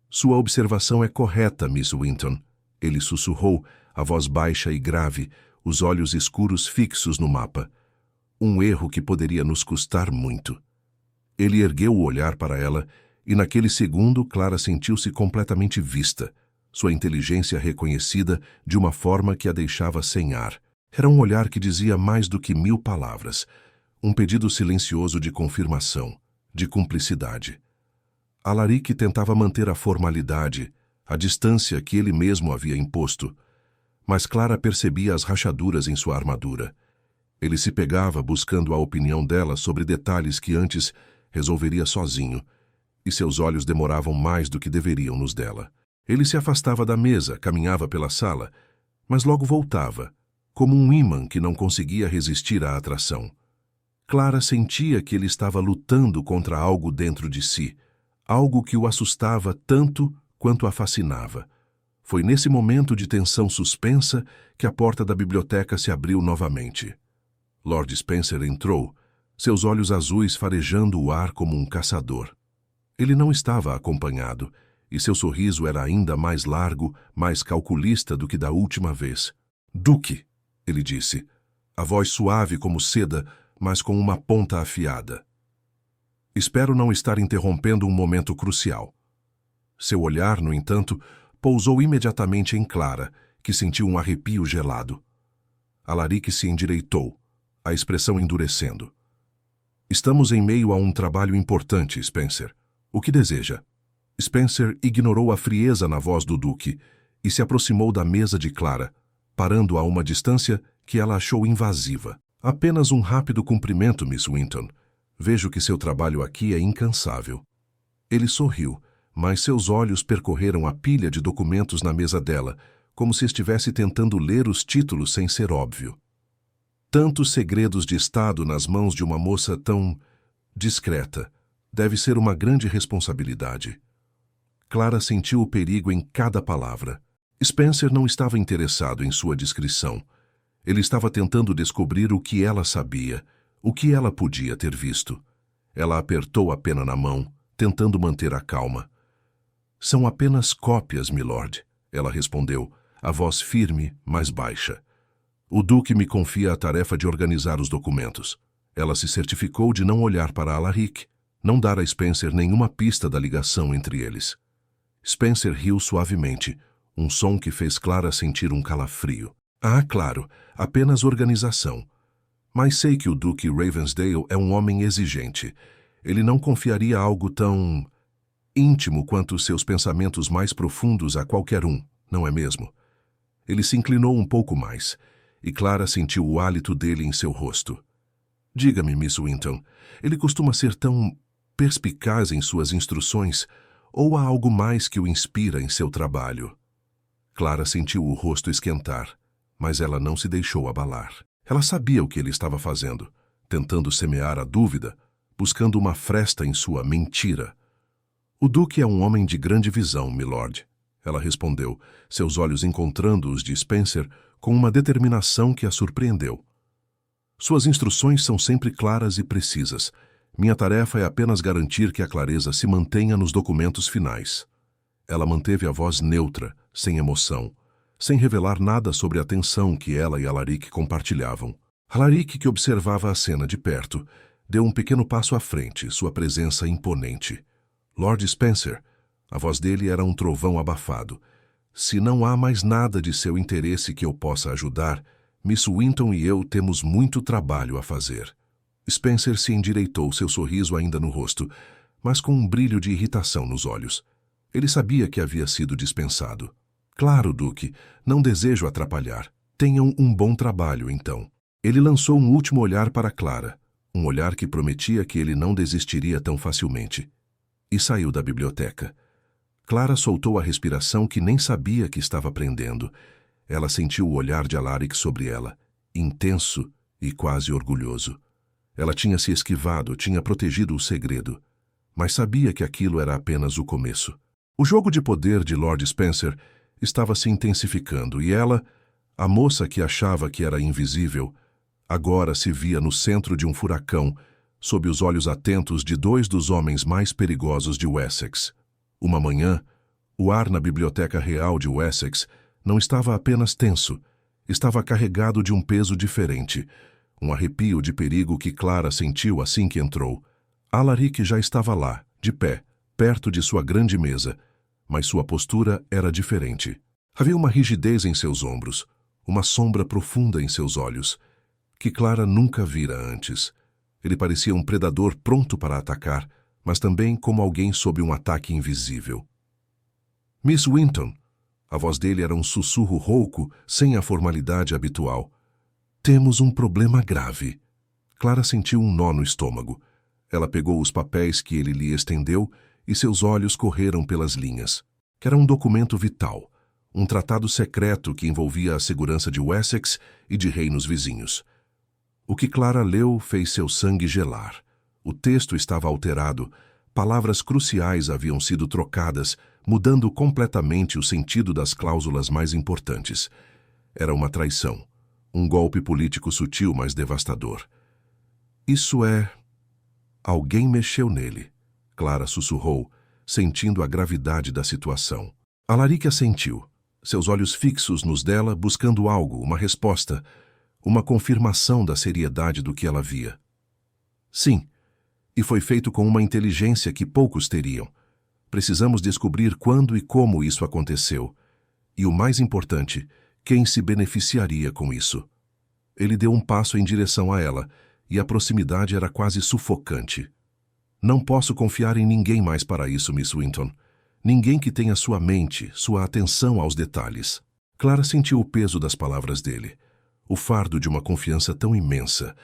"Sua observação é correta, Miss Winton", ele sussurrou, a voz baixa e grave, os olhos escuros fixos no mapa. "Um erro que poderia nos custar muito." Ele ergueu o olhar para ela, e naquele segundo Clara sentiu-se completamente vista, sua inteligência reconhecida de uma forma que a deixava sem ar. Era um olhar que dizia mais do que 1000 palavras, um pedido silencioso de confirmação, de cumplicidade. Alaric tentava manter a formalidade, a distância que ele mesmo havia imposto, mas Clara percebia as rachaduras em sua armadura. Ele se pegava buscando a opinião dela sobre detalhes que antes resolveria sozinho, e seus olhos demoravam mais do que deveriam nos dela. Ele se afastava da mesa, caminhava pela sala, mas logo voltava, como um ímã que não conseguia resistir à atração. Clara sentia que ele estava lutando contra algo dentro de si, algo que o assustava tanto quanto a fascinava. Foi nesse momento de tensão suspensa que a porta da biblioteca se abriu novamente. Lord Spencer entrou, seus olhos azuis farejando o ar como um caçador. Ele não estava acompanhado, e seu sorriso era ainda mais largo, mais calculista do que da última vez. "Duque", ele disse, a voz suave como seda, mas com uma ponta afiada. "Espero não estar interrompendo um momento crucial." Seu olhar, no entanto, pousou imediatamente em Clara, que sentiu um arrepio gelado. Alaric se endireitou, a expressão endurecendo. "Estamos em meio a um trabalho importante, Spencer. O que deseja?" Spencer ignorou a frieza na voz do Duque e se aproximou da mesa de Clara, parando a uma distância que ela achou invasiva. "Apenas um rápido cumprimento, Miss Winton. Vejo que seu trabalho aqui é incansável." Ele sorriu, mas seus olhos percorreram a pilha de documentos na mesa dela, como se estivesse tentando ler os títulos sem ser óbvio. Tantos segredos de Estado nas mãos de uma moça tão discreta. Deve ser uma grande responsabilidade. Clara sentiu o perigo em cada palavra. Spencer não estava interessado em sua descrição. Ele estava tentando descobrir o que ela sabia, o que ela podia ter visto. Ela apertou a pena na mão, tentando manter a calma. "São apenas cópias, milord", ela respondeu, a voz firme, mas baixa. "O Duque me confia a tarefa de organizar os documentos." Ela se certificou de não olhar para Alaric, não dar a Spencer nenhuma pista da ligação entre eles. Spencer riu suavemente, um som que fez Clara sentir um calafrio. "Ah, claro, apenas organização. Mas sei que o Duque Ravensdale é um homem exigente. Ele não confiaria algo tão íntimo quanto seus pensamentos mais profundos a qualquer um, não é mesmo?" Ele se inclinou um pouco mais, e Clara sentiu o hálito dele em seu rosto. "Diga-me, Miss Winton, ele costuma ser tão perspicaz em suas instruções, ou há algo mais que o inspira em seu trabalho?" Clara sentiu o rosto esquentar, mas ela não se deixou abalar. Ela sabia o que ele estava fazendo, tentando semear a dúvida, buscando uma fresta em sua mentira. "O Duque é um homem de grande visão, milord", ela respondeu, seus olhos encontrando os de Spencer com uma determinação que a surpreendeu. "Suas instruções são sempre claras e precisas. Minha tarefa é apenas garantir que a clareza se mantenha nos documentos finais." Ela manteve a voz neutra, sem emoção, sem revelar nada sobre a tensão que ela e Alaric compartilhavam. Alaric, que observava a cena de perto, deu um pequeno passo à frente, sua presença imponente. "Lord Spencer", a voz dele era um trovão abafado. "Se não há mais nada de seu interesse que eu possa ajudar, Miss Winton e eu temos muito trabalho a fazer." Spencer se endireitou, seu sorriso ainda no rosto, mas com um brilho de irritação nos olhos. Ele sabia que havia sido dispensado. "Claro, Duque, não desejo atrapalhar. Tenham um bom trabalho, então." Ele lançou um último olhar para Clara, um olhar que prometia que ele não desistiria tão facilmente. E saiu da biblioteca. Clara soltou a respiração que nem sabia que estava prendendo. Ela sentiu o olhar de Alaric sobre ela, intenso e quase orgulhoso. Ela tinha se esquivado, tinha protegido o segredo, mas sabia que aquilo era apenas o começo. O jogo de poder de Lord Spencer estava se intensificando e ela, a moça que achava que era invisível, agora se via no centro de um furacão, sob os olhos atentos de dois dos homens mais perigosos de Wessex. Uma manhã, o ar na Biblioteca Real de Wessex não estava apenas tenso, estava carregado de um peso diferente, um arrepio de perigo que Clara sentiu assim que entrou. Alaric já estava lá, de pé, perto de sua grande mesa, mas sua postura era diferente. Havia uma rigidez em seus ombros, uma sombra profunda em seus olhos, que Clara nunca vira antes. Ele parecia um predador pronto para atacar, mas também como alguém sob um ataque invisível. "Miss Winton", a voz dele era um sussurro rouco, sem a formalidade habitual. "Temos um problema grave." Clara sentiu um nó no estômago. Ela pegou os papéis que ele lhe estendeu e seus olhos correram pelas linhas. que era um documento vital, um tratado secreto que envolvia a segurança de Wessex e de reinos vizinhos. O que Clara leu fez seu sangue gelar. O texto estava alterado, palavras cruciais haviam sido trocadas, mudando completamente o sentido das cláusulas mais importantes. Era uma traição, um golpe político sutil, mas devastador. Isso é... Alguém mexeu nele, Clara sussurrou, sentindo a gravidade da situação. Alaric assentiu, seus olhos fixos nos dela, buscando algo, uma resposta, uma confirmação da seriedade do que ela via. Sim, e foi feito com uma inteligência que poucos teriam. Precisamos descobrir quando e como isso aconteceu. E o mais importante, quem se beneficiaria com isso. Ele deu um passo em direção a ela, e a proximidade era quase sufocante. Não posso confiar em ninguém mais para isso, Miss Winton. Ninguém que tenha sua mente, sua atenção aos detalhes. Clara sentiu o peso das palavras dele. O fardo de uma confiança tão imensa.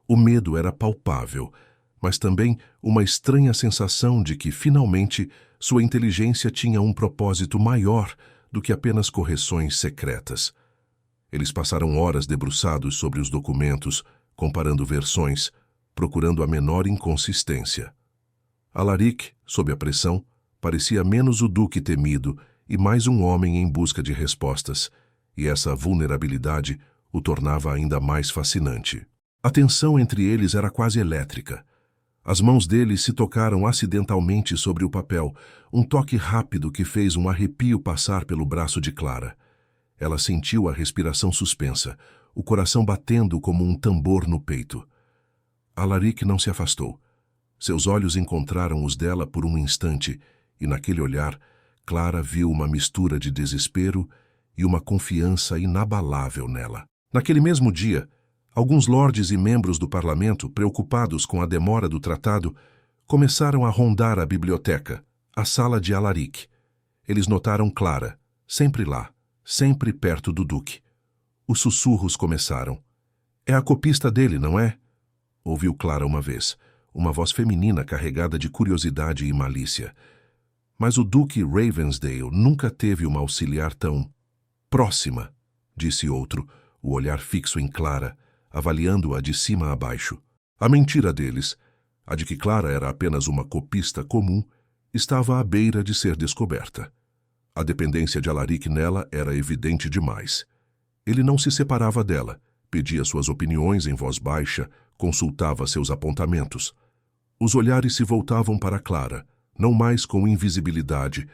O medo era palpável, mas também uma estranha sensação de que, finalmente, sua inteligência tinha um propósito maior do que apenas correções secretas. Eles passaram horas debruçados sobre os documentos, comparando versões, procurando a menor inconsistência. Alaric, sob a pressão, parecia menos o duque temido e mais um homem em busca de respostas, e essa vulnerabilidade o tornava ainda mais fascinante. A tensão entre eles era quase elétrica. As mãos dele se tocaram acidentalmente sobre o papel, um toque rápido que fez um arrepio passar pelo braço de Clara. Ela sentiu a respiração suspensa, o coração batendo como um tambor no peito. Alaric não se afastou. Seus olhos encontraram os dela por um instante, e naquele olhar, Clara viu uma mistura de desespero e uma confiança inabalável nela. Naquele mesmo dia, alguns lordes e membros do parlamento, preocupados com a demora do tratado, começaram a rondar a biblioteca, a sala de Alaric. Eles notaram Clara, sempre lá, sempre perto do duque. Os sussurros começaram. "É a copista dele, não é?" ouviu Clara uma vez, uma voz feminina carregada de curiosidade e malícia. Mas o duque Ravensdale nunca teve uma auxiliar tão próxima, disse outro, o olhar fixo em Clara, avaliando-a de cima a baixo. A mentira deles, a de que Clara era apenas uma copista comum, estava à beira de ser descoberta. A dependência de Alaric nela era evidente demais. Ele não se separava dela, pedia suas opiniões em voz baixa, consultava seus apontamentos. Os olhares se voltavam para Clara, não mais com invisibilidade,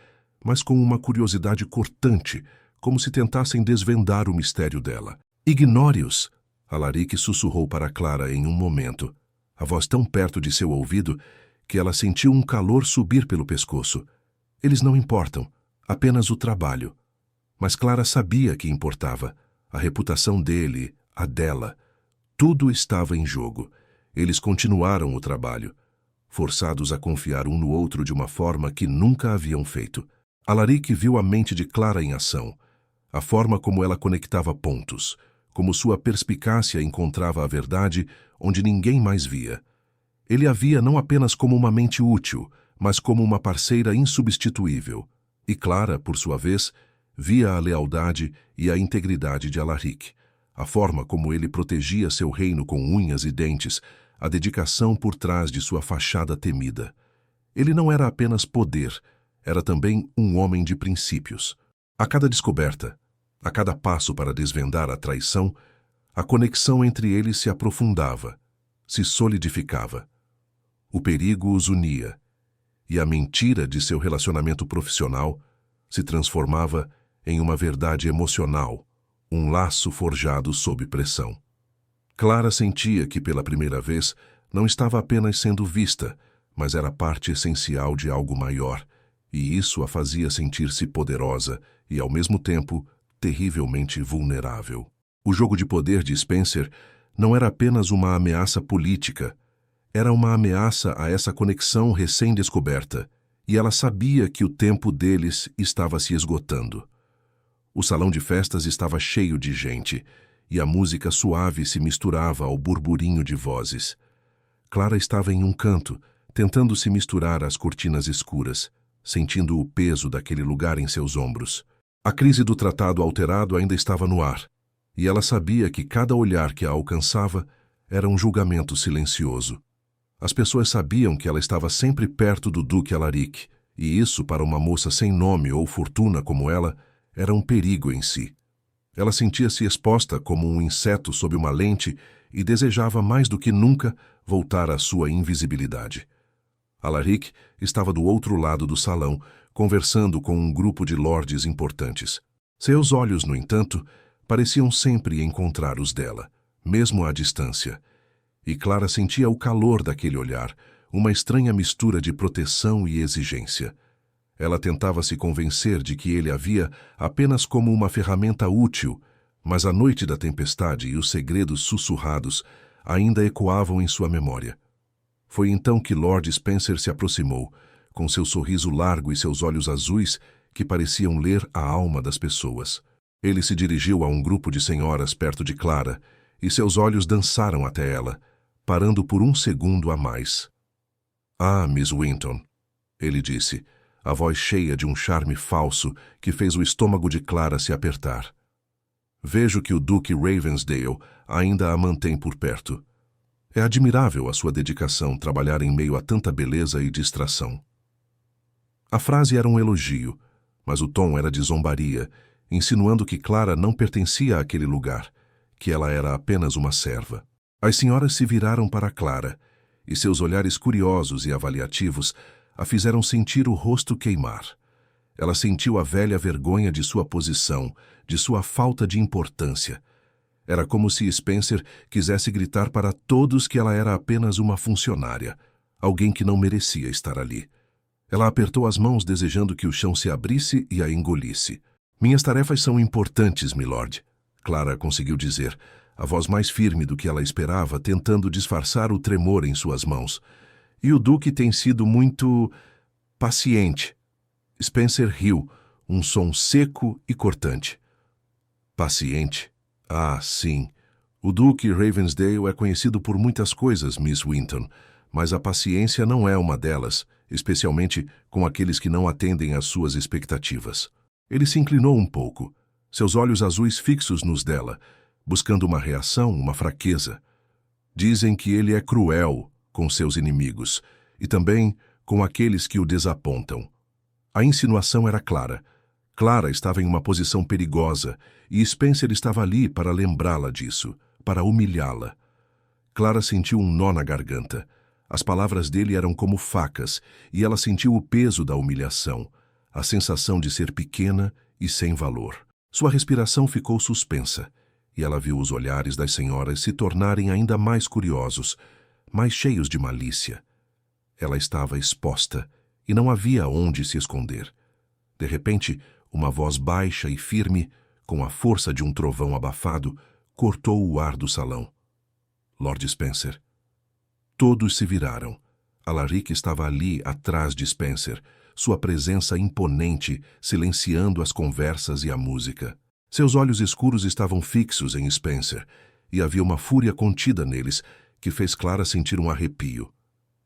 mas com uma curiosidade cortante, como se tentassem desvendar o mistério dela. "Ignore-os!" Alaric sussurrou para Clara em um momento, a voz tão perto de seu ouvido que ela sentiu um calor subir pelo pescoço. "Eles não importam, apenas o trabalho." Mas Clara sabia que importava. A reputação dele, a dela. Tudo estava em jogo. Eles continuaram o trabalho, forçados a confiar um no outro de uma forma que nunca haviam feito. Alaric viu a mente de Clara em ação, a forma como ela conectava pontos, como sua perspicácia encontrava a verdade onde ninguém mais via. Ele a via não apenas como uma mente útil, mas como uma parceira insubstituível. E Clara, por sua vez, via a lealdade e a integridade de Alaric, a forma como ele protegia seu reino com unhas e dentes, a dedicação por trás de sua fachada temida. Ele não era apenas poder, era também um homem de princípios. A cada descoberta, a cada passo para desvendar a traição, a conexão entre eles se aprofundava, se solidificava. O perigo os unia, e a mentira de seu relacionamento profissional se transformava em uma verdade emocional, um laço forjado sob pressão. Clara sentia que, pela primeira vez, não estava apenas sendo vista, mas era parte essencial de algo maior, e isso a fazia sentir-se poderosa e, ao mesmo tempo, terrivelmente vulnerável. O jogo de poder de Spencer não era apenas uma ameaça política, era uma ameaça a essa conexão recém-descoberta, e ela sabia que o tempo deles estava se esgotando. O salão de festas estava cheio de gente, e a música suave se misturava ao burburinho de vozes. Clara estava em um canto, tentando se misturar às cortinas escuras, sentindo o peso daquele lugar em seus ombros. A crise do tratado alterado ainda estava no ar, e ela sabia que cada olhar que a alcançava era um julgamento silencioso. As pessoas sabiam que ela estava sempre perto do Duque Alaric, e isso, para uma moça sem nome ou fortuna como ela, era um perigo em si. Ela sentia-se exposta como um inseto sob uma lente e desejava mais do que nunca voltar à sua invisibilidade. Alaric estava do outro lado do salão, conversando com um grupo de lordes importantes. Seus olhos, no entanto, pareciam sempre encontrar os dela, mesmo à distância. E Clara sentia o calor daquele olhar, uma estranha mistura de proteção e exigência. Ela tentava se convencer de que ele a via apenas como uma ferramenta útil, mas a noite da tempestade e os segredos sussurrados ainda ecoavam em sua memória. Foi então que Lord Spencer se aproximou, com seu sorriso largo e seus olhos azuis que pareciam ler a alma das pessoas. Ele se dirigiu a um grupo de senhoras perto de Clara, e seus olhos dançaram até ela, parando por um segundo a mais. "Ah, Miss Winton", ele disse, a voz cheia de um charme falso que fez o estômago de Clara se apertar. "Vejo que o Duque Ravensdale ainda a mantém por perto. É admirável a sua dedicação trabalhar em meio a tanta beleza e distração." A frase era um elogio, mas o tom era de zombaria, insinuando que Clara não pertencia àquele lugar, que ela era apenas uma serva. As senhoras se viraram para Clara, e seus olhares curiosos e avaliativos a fizeram sentir o rosto queimar. Ela sentiu a velha vergonha de sua posição, de sua falta de importância. Era como se Spencer quisesse gritar para todos que ela era apenas uma funcionária, alguém que não merecia estar ali. Ela apertou as mãos desejando que o chão se abrisse e a engolisse. "Minhas tarefas são importantes, milord", Clara conseguiu dizer, a voz mais firme do que ela esperava, tentando disfarçar o tremor em suas mãos. "E o Duque tem sido muito paciente." Spencer riu, um som seco e cortante. "Paciente? Ah, sim. O Duque Ravensdale é conhecido por muitas coisas, Miss Winton, mas a paciência não é uma delas, especialmente com aqueles que não atendem às suas expectativas." Ele se inclinou um pouco, seus olhos azuis fixos nos dela, buscando uma reação, uma fraqueza. "Dizem que ele é cruel com seus inimigos e também com aqueles que o desapontam." A insinuação era clara. Clara estava em uma posição perigosa e Spencer estava ali para lembrá-la disso, para humilhá-la. Clara sentiu um nó na garganta. As palavras dele eram como facas e ela sentiu o peso da humilhação, a sensação de ser pequena e sem valor. Sua respiração ficou suspensa e ela viu os olhares das senhoras se tornarem ainda mais curiosos, mais cheios de malícia. Ela estava exposta e não havia onde se esconder. De repente, uma voz baixa e firme, com a força de um trovão abafado, cortou o ar do salão. "Lord Spencer." Todos se viraram. Alaric estava ali, atrás de Spencer, sua presença imponente, silenciando as conversas e a música. Seus olhos escuros estavam fixos em Spencer, e havia uma fúria contida neles que fez Clara sentir um arrepio.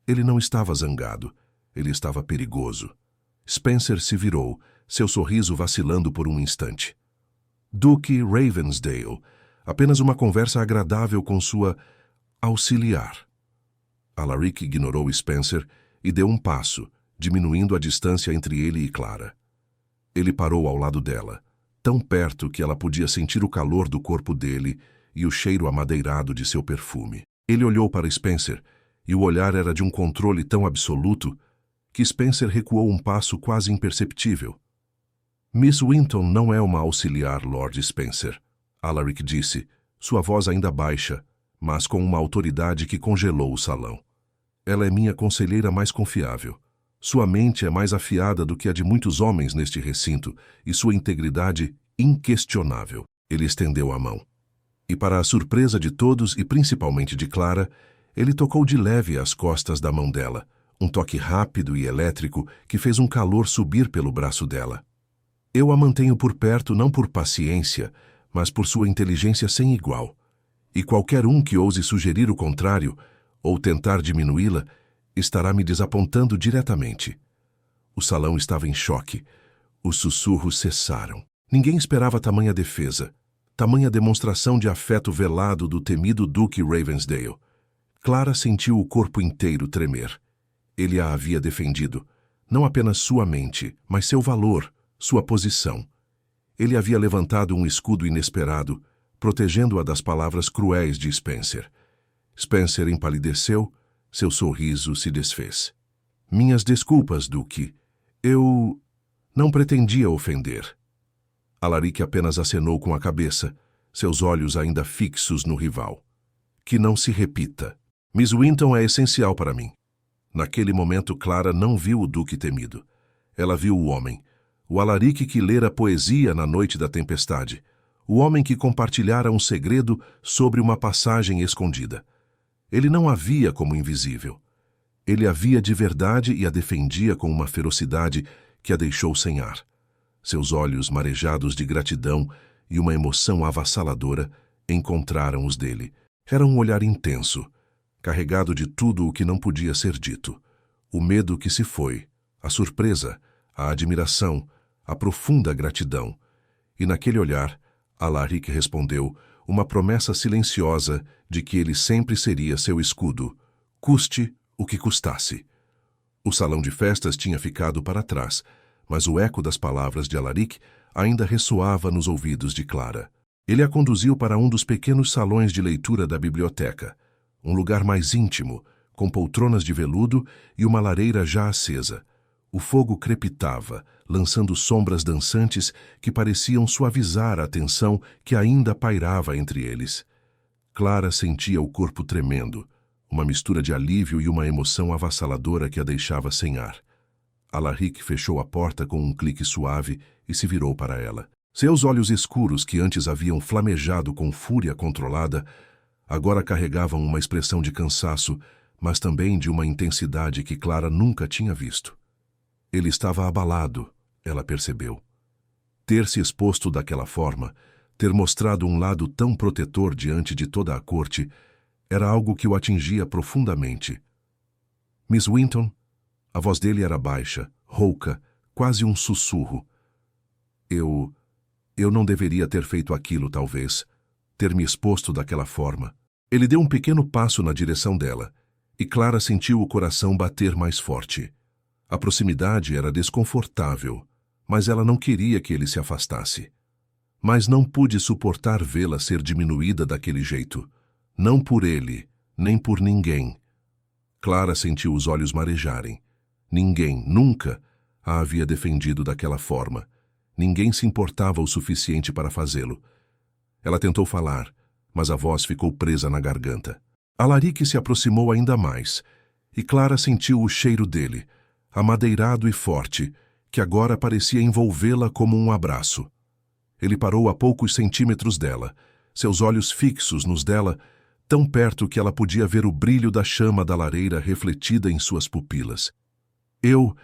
Ele não estava zangado, ele estava perigoso. Spencer se virou, seu sorriso vacilando por um instante. "Duque Ravensdale, apenas uma conversa agradável com sua auxiliar." Alaric ignorou Spencer e deu um passo, diminuindo a distância entre ele e Clara. Ele parou ao lado dela, tão perto que ela podia sentir o calor do corpo dele e o cheiro amadeirado de seu perfume. Ele olhou para Spencer, e o olhar era de um controle tão absoluto que Spencer recuou um passo quase imperceptível. "Miss Winton não é uma auxiliar, Lord Spencer", Alaric disse, sua voz ainda baixa, mas com uma autoridade que congelou o salão. "Ela é minha conselheira mais confiável. Sua mente é mais afiada do que a de muitos homens neste recinto e sua integridade inquestionável." Ele estendeu a mão. E para a surpresa de todos e principalmente de Clara, ele tocou de leve as costas da mão dela, um toque rápido e elétrico que fez um calor subir pelo braço dela. "Eu a mantenho por perto não por paciência, mas por sua inteligência sem igual. E qualquer um que ouse sugerir o contrário, ou tentar diminuí-la, estará me desapontando diretamente." O salão estava em choque. Os sussurros cessaram. Ninguém esperava tamanha defesa, tamanha demonstração de afeto velado do temido Duque Ravensdale. Clara sentiu o corpo inteiro tremer. Ele a havia defendido, não apenas sua mente, mas seu valor, sua posição. Ele havia levantado um escudo inesperado, protegendo-a das palavras cruéis de Spencer. Spencer empalideceu, seu sorriso se desfez. Minhas desculpas, Duque. Eu não pretendia ofender. Alaric apenas acenou com a cabeça, seus olhos ainda fixos no rival. Que não se repita. Miss Winton é essencial para mim. Naquele momento, Clara não viu o Duque temido. Ela viu o homem. O Alaric que lera poesia na noite da tempestade. O homem que compartilhara um segredo sobre uma passagem escondida. Ele não a via como invisível. Ele a via de verdade e a defendia com uma ferocidade que a deixou sem ar. Seus olhos marejados de gratidão e uma emoção avassaladora encontraram os dele. Era um olhar intenso, carregado de tudo o que não podia ser dito. O medo que se foi, a surpresa, a admiração, a profunda gratidão. E naquele olhar, Alaric respondeu uma promessa silenciosa de que ele sempre seria seu escudo, custe o que custasse. O salão de festas tinha ficado para trás, mas o eco das palavras de Alaric ainda ressoava nos ouvidos de Clara. Ele a conduziu para um dos pequenos salões de leitura da biblioteca, um lugar mais íntimo, com poltronas de veludo e uma lareira já acesa. O fogo crepitava, lançando sombras dançantes que pareciam suavizar a tensão que ainda pairava entre eles. Clara sentia o corpo tremendo, uma mistura de alívio e uma emoção avassaladora que a deixava sem ar. Alaric fechou a porta com um clique suave e se virou para ela. Seus olhos escuros, que antes haviam flamejado com fúria controlada, agora carregavam uma expressão de cansaço, mas também de uma intensidade que Clara nunca tinha visto. Ele estava abalado, ela percebeu. Ter se exposto daquela forma, ter mostrado um lado tão protetor diante de toda a corte, era algo que o atingia profundamente. Miss Winton, a voz dele era baixa, rouca, quase um sussurro. Eu não deveria ter feito aquilo, talvez, ter me exposto daquela forma. Ele deu um pequeno passo na direção dela, e Clara sentiu o coração bater mais forte. A proximidade era desconfortável, mas ela não queria que ele se afastasse. Mas não pude suportar vê-la ser diminuída daquele jeito. Não por ele, nem por ninguém. Clara sentiu os olhos marejarem. Ninguém, nunca, a havia defendido daquela forma. Ninguém se importava o suficiente para fazê-lo. Ela tentou falar, mas a voz ficou presa na garganta. Alaric se aproximou ainda mais, e Clara sentiu o cheiro dele, amadeirado e forte, que agora parecia envolvê-la como um abraço. Ele parou a poucos centímetros dela, seus olhos fixos nos dela, tão perto que ela podia ver o brilho da chama da lareira refletida em suas pupilas. Eu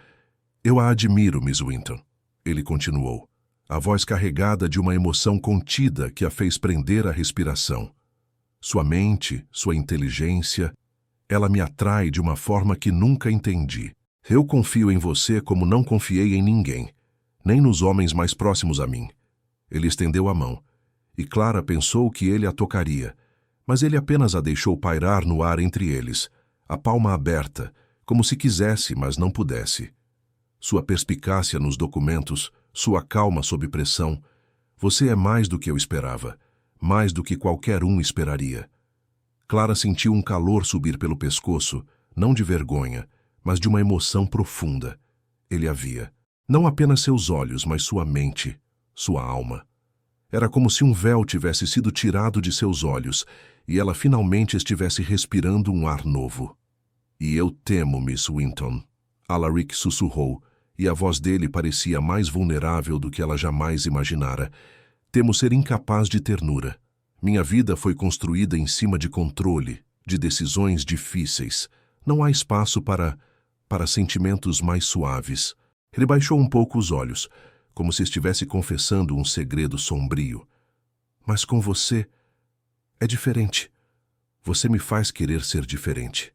a admiro, Miss Winton, ele continuou, a voz carregada de uma emoção contida que a fez prender a respiração. Sua mente, sua inteligência, ela me atrai de uma forma que nunca entendi. Eu confio em você como não confiei em ninguém, nem nos homens mais próximos a mim. Ele estendeu a mão, e Clara pensou que ele a tocaria, mas ele apenas a deixou pairar no ar entre eles, a palma aberta, como se quisesse, mas não pudesse. Sua perspicácia nos documentos, sua calma sob pressão. Você é mais do que eu esperava, mais do que qualquer um esperaria. Clara sentiu um calor subir pelo pescoço, não de vergonha, mas de uma emoção profunda. Ele a via. Não apenas seus olhos, mas sua mente, sua alma. Era como se um véu tivesse sido tirado de seus olhos e ela finalmente estivesse respirando um ar novo. E eu temo, Miss Winton, Alaric sussurrou, e a voz dele parecia mais vulnerável do que ela jamais imaginara. Temo ser incapaz de ternura. Minha vida foi construída em cima de controle, de decisões difíceis. Não há espaço para sentimentos mais suaves. Ele baixou um pouco os olhos, como se estivesse confessando um segredo sombrio. Mas com você é diferente. Você me faz querer ser diferente.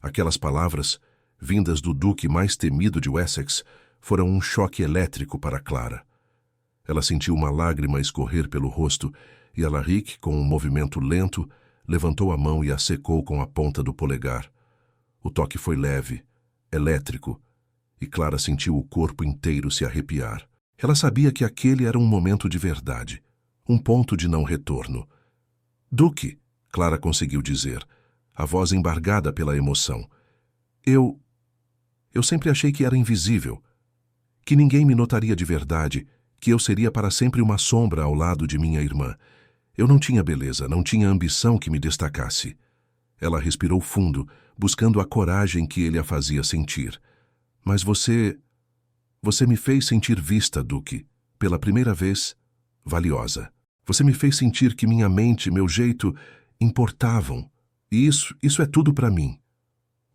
Aquelas palavras, vindas do duque mais temido de Wessex, foram um choque elétrico para Clara. Ela sentiu uma lágrima escorrer pelo rosto e Alaric, com um movimento lento, levantou a mão e a secou com a ponta do polegar. O toque foi leve, elétrico, e Clara sentiu o corpo inteiro se arrepiar. Ela sabia que aquele era um momento de verdade, um ponto de não retorno. "Duque", Clara conseguiu dizer, a voz embargada pela emoção. Eu sempre achei que era invisível, que ninguém me notaria de verdade, que eu seria para sempre uma sombra ao lado de minha irmã. Eu não tinha beleza, não tinha ambição que me destacasse." Ela respirou fundo, buscando a coragem que ele a fazia sentir. "Mas você me fez sentir vista, Duque. Pela primeira vez, valiosa. Você me fez sentir que minha mente, meu jeito, importavam. E isso é tudo para mim."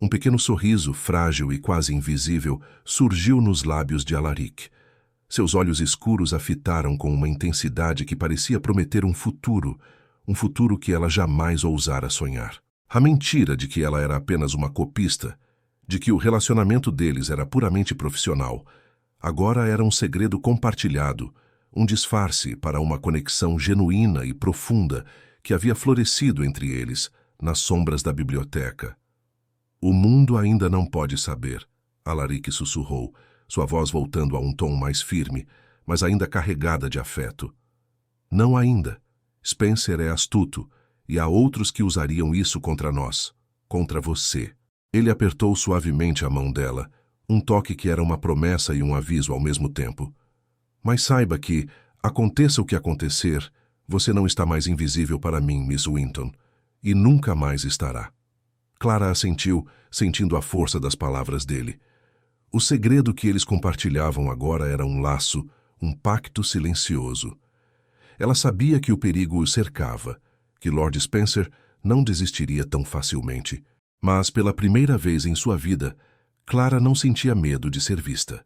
Um pequeno sorriso, frágil e quase invisível, surgiu nos lábios de Alaric. Seus olhos escuros a fitaram com uma intensidade que parecia prometer um futuro que ela jamais ousara sonhar. A mentira de que ela era apenas uma copista, de que o relacionamento deles era puramente profissional, agora era um segredo compartilhado, um disfarce para uma conexão genuína e profunda que havia florescido entre eles, nas sombras da biblioteca. "O mundo ainda não pode saber", Alaric sussurrou, sua voz voltando a um tom mais firme, mas ainda carregada de afeto. "Não ainda. Spencer é astuto, e há outros que usariam isso contra nós, contra você." Ele apertou suavemente a mão dela, um toque que era uma promessa e um aviso ao mesmo tempo. "Mas saiba que, aconteça o que acontecer, você não está mais invisível para mim, Miss Winton, e nunca mais estará." Clara assentiu, sentindo a força das palavras dele. O segredo que eles compartilhavam agora era um laço, um pacto silencioso. Ela sabia que o perigo o cercava, que Lord Spencer não desistiria tão facilmente. Mas, pela primeira vez em sua vida, Clara não sentia medo de ser vista.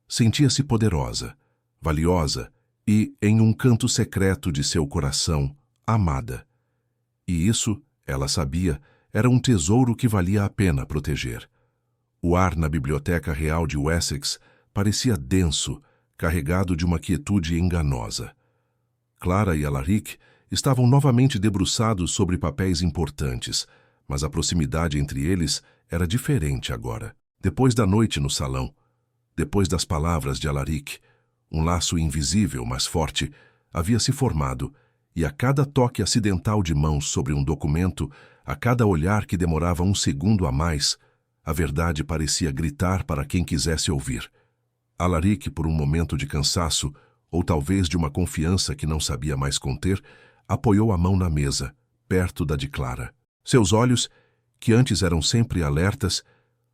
Sentia-se poderosa, valiosa e, em um canto secreto de seu coração, amada. E isso, ela sabia, era um tesouro que valia a pena proteger. O ar na Biblioteca Real de Wessex parecia denso, carregado de uma quietude enganosa. Clara e Alaric estavam novamente debruçados sobre papéis importantes, mas a proximidade entre eles era diferente agora. Depois da noite no salão, depois das palavras de Alaric, um laço invisível, mas forte, havia se formado, e a cada toque acidental de mãos sobre um documento, a cada olhar que demorava um segundo a mais, a verdade parecia gritar para quem quisesse ouvir. Alaric, por um momento de cansaço, ou talvez de uma confiança que não sabia mais conter, apoiou a mão na mesa, perto da de Clara. Seus olhos, que antes eram sempre alertas,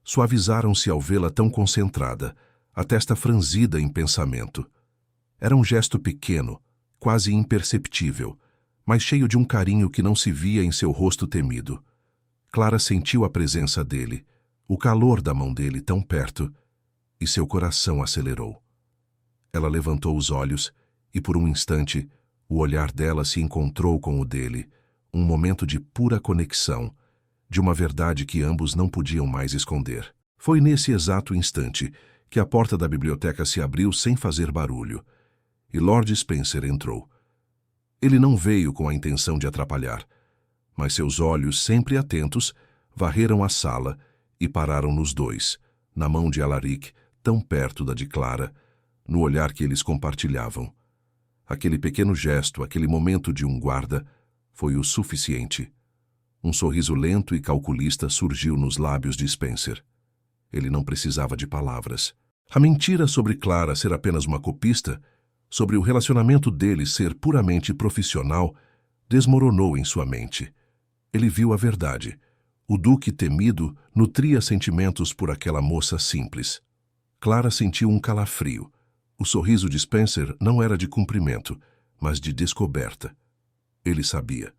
suavizaram-se ao vê-la tão concentrada, a testa franzida em pensamento. Era um gesto pequeno, quase imperceptível, mas cheio de um carinho que não se via em seu rosto temido. Clara sentiu a presença dele, o calor da mão dele tão perto, e seu coração acelerou. Ela levantou os olhos e, por um instante, o olhar dela se encontrou com o dele, um momento de pura conexão, de uma verdade que ambos não podiam mais esconder. Foi nesse exato instante que a porta da biblioteca se abriu sem fazer barulho, e Lord Spencer entrou. Ele não veio com a intenção de atrapalhar, mas seus olhos, sempre atentos, varreram a sala e pararam nos dois, na mão de Alaric, tão perto da de Clara, no olhar que eles compartilhavam. Aquele pequeno gesto, aquele momento de um guarda, foi o suficiente. Um sorriso lento e calculista surgiu nos lábios de Spencer. Ele não precisava de palavras. A mentira sobre Clara ser apenas uma copista, sobre o relacionamento deles ser puramente profissional, desmoronou em sua mente. Ele viu a verdade. O duque temido nutria sentimentos por aquela moça simples. Clara sentiu um calafrio. O sorriso de Spencer não era de cumprimento, mas de descoberta. Ele sabia.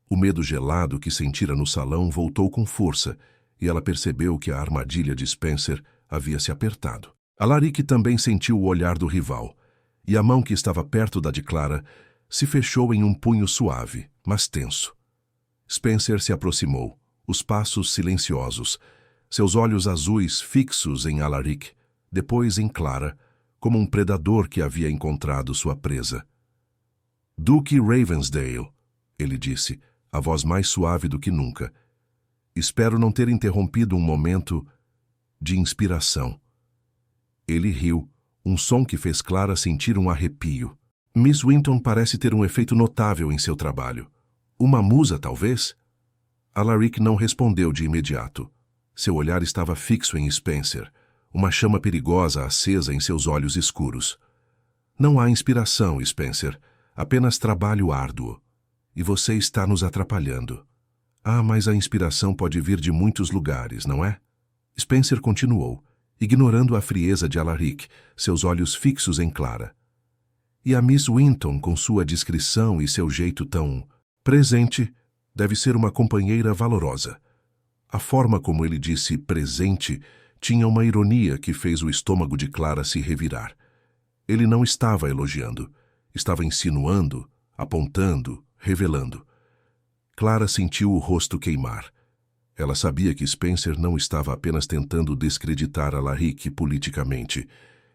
O medo gelado que sentira no salão voltou com força, e ela percebeu que a armadilha de Spencer havia se apertado. Alaric também sentiu o olhar do rival, e a mão que estava perto da de Clara se fechou em um punho suave, mas tenso. Spencer se aproximou, os passos silenciosos, seus olhos azuis fixos em Alaric, depois em Clara, como um predador que havia encontrado sua presa. Duque Ravensdale, ele disse, a voz mais suave do que nunca. Espero não ter interrompido um momento de inspiração. Ele riu, um som que fez Clara sentir um arrepio. Miss Winton parece ter um efeito notável em seu trabalho. Uma musa, talvez? Alaric não respondeu de imediato. Seu olhar estava fixo em Spencer, uma chama perigosa acesa em seus olhos escuros. Não há inspiração, Spencer, apenas trabalho árduo. E você está nos atrapalhando. Ah, mas a inspiração pode vir de muitos lugares, não é? Spencer continuou, ignorando a frieza de Alaric, seus olhos fixos em Clara. E a Miss Winton, com sua discrição e seu jeito tão presente, deve ser uma companheira valorosa. A forma como ele disse presente tinha uma ironia que fez o estômago de Clara se revirar. Ele não estava elogiando, estava insinuando, apontando, revelando. Clara sentiu o rosto queimar. Ela sabia que Spencer não estava apenas tentando descreditar Alaric politicamente.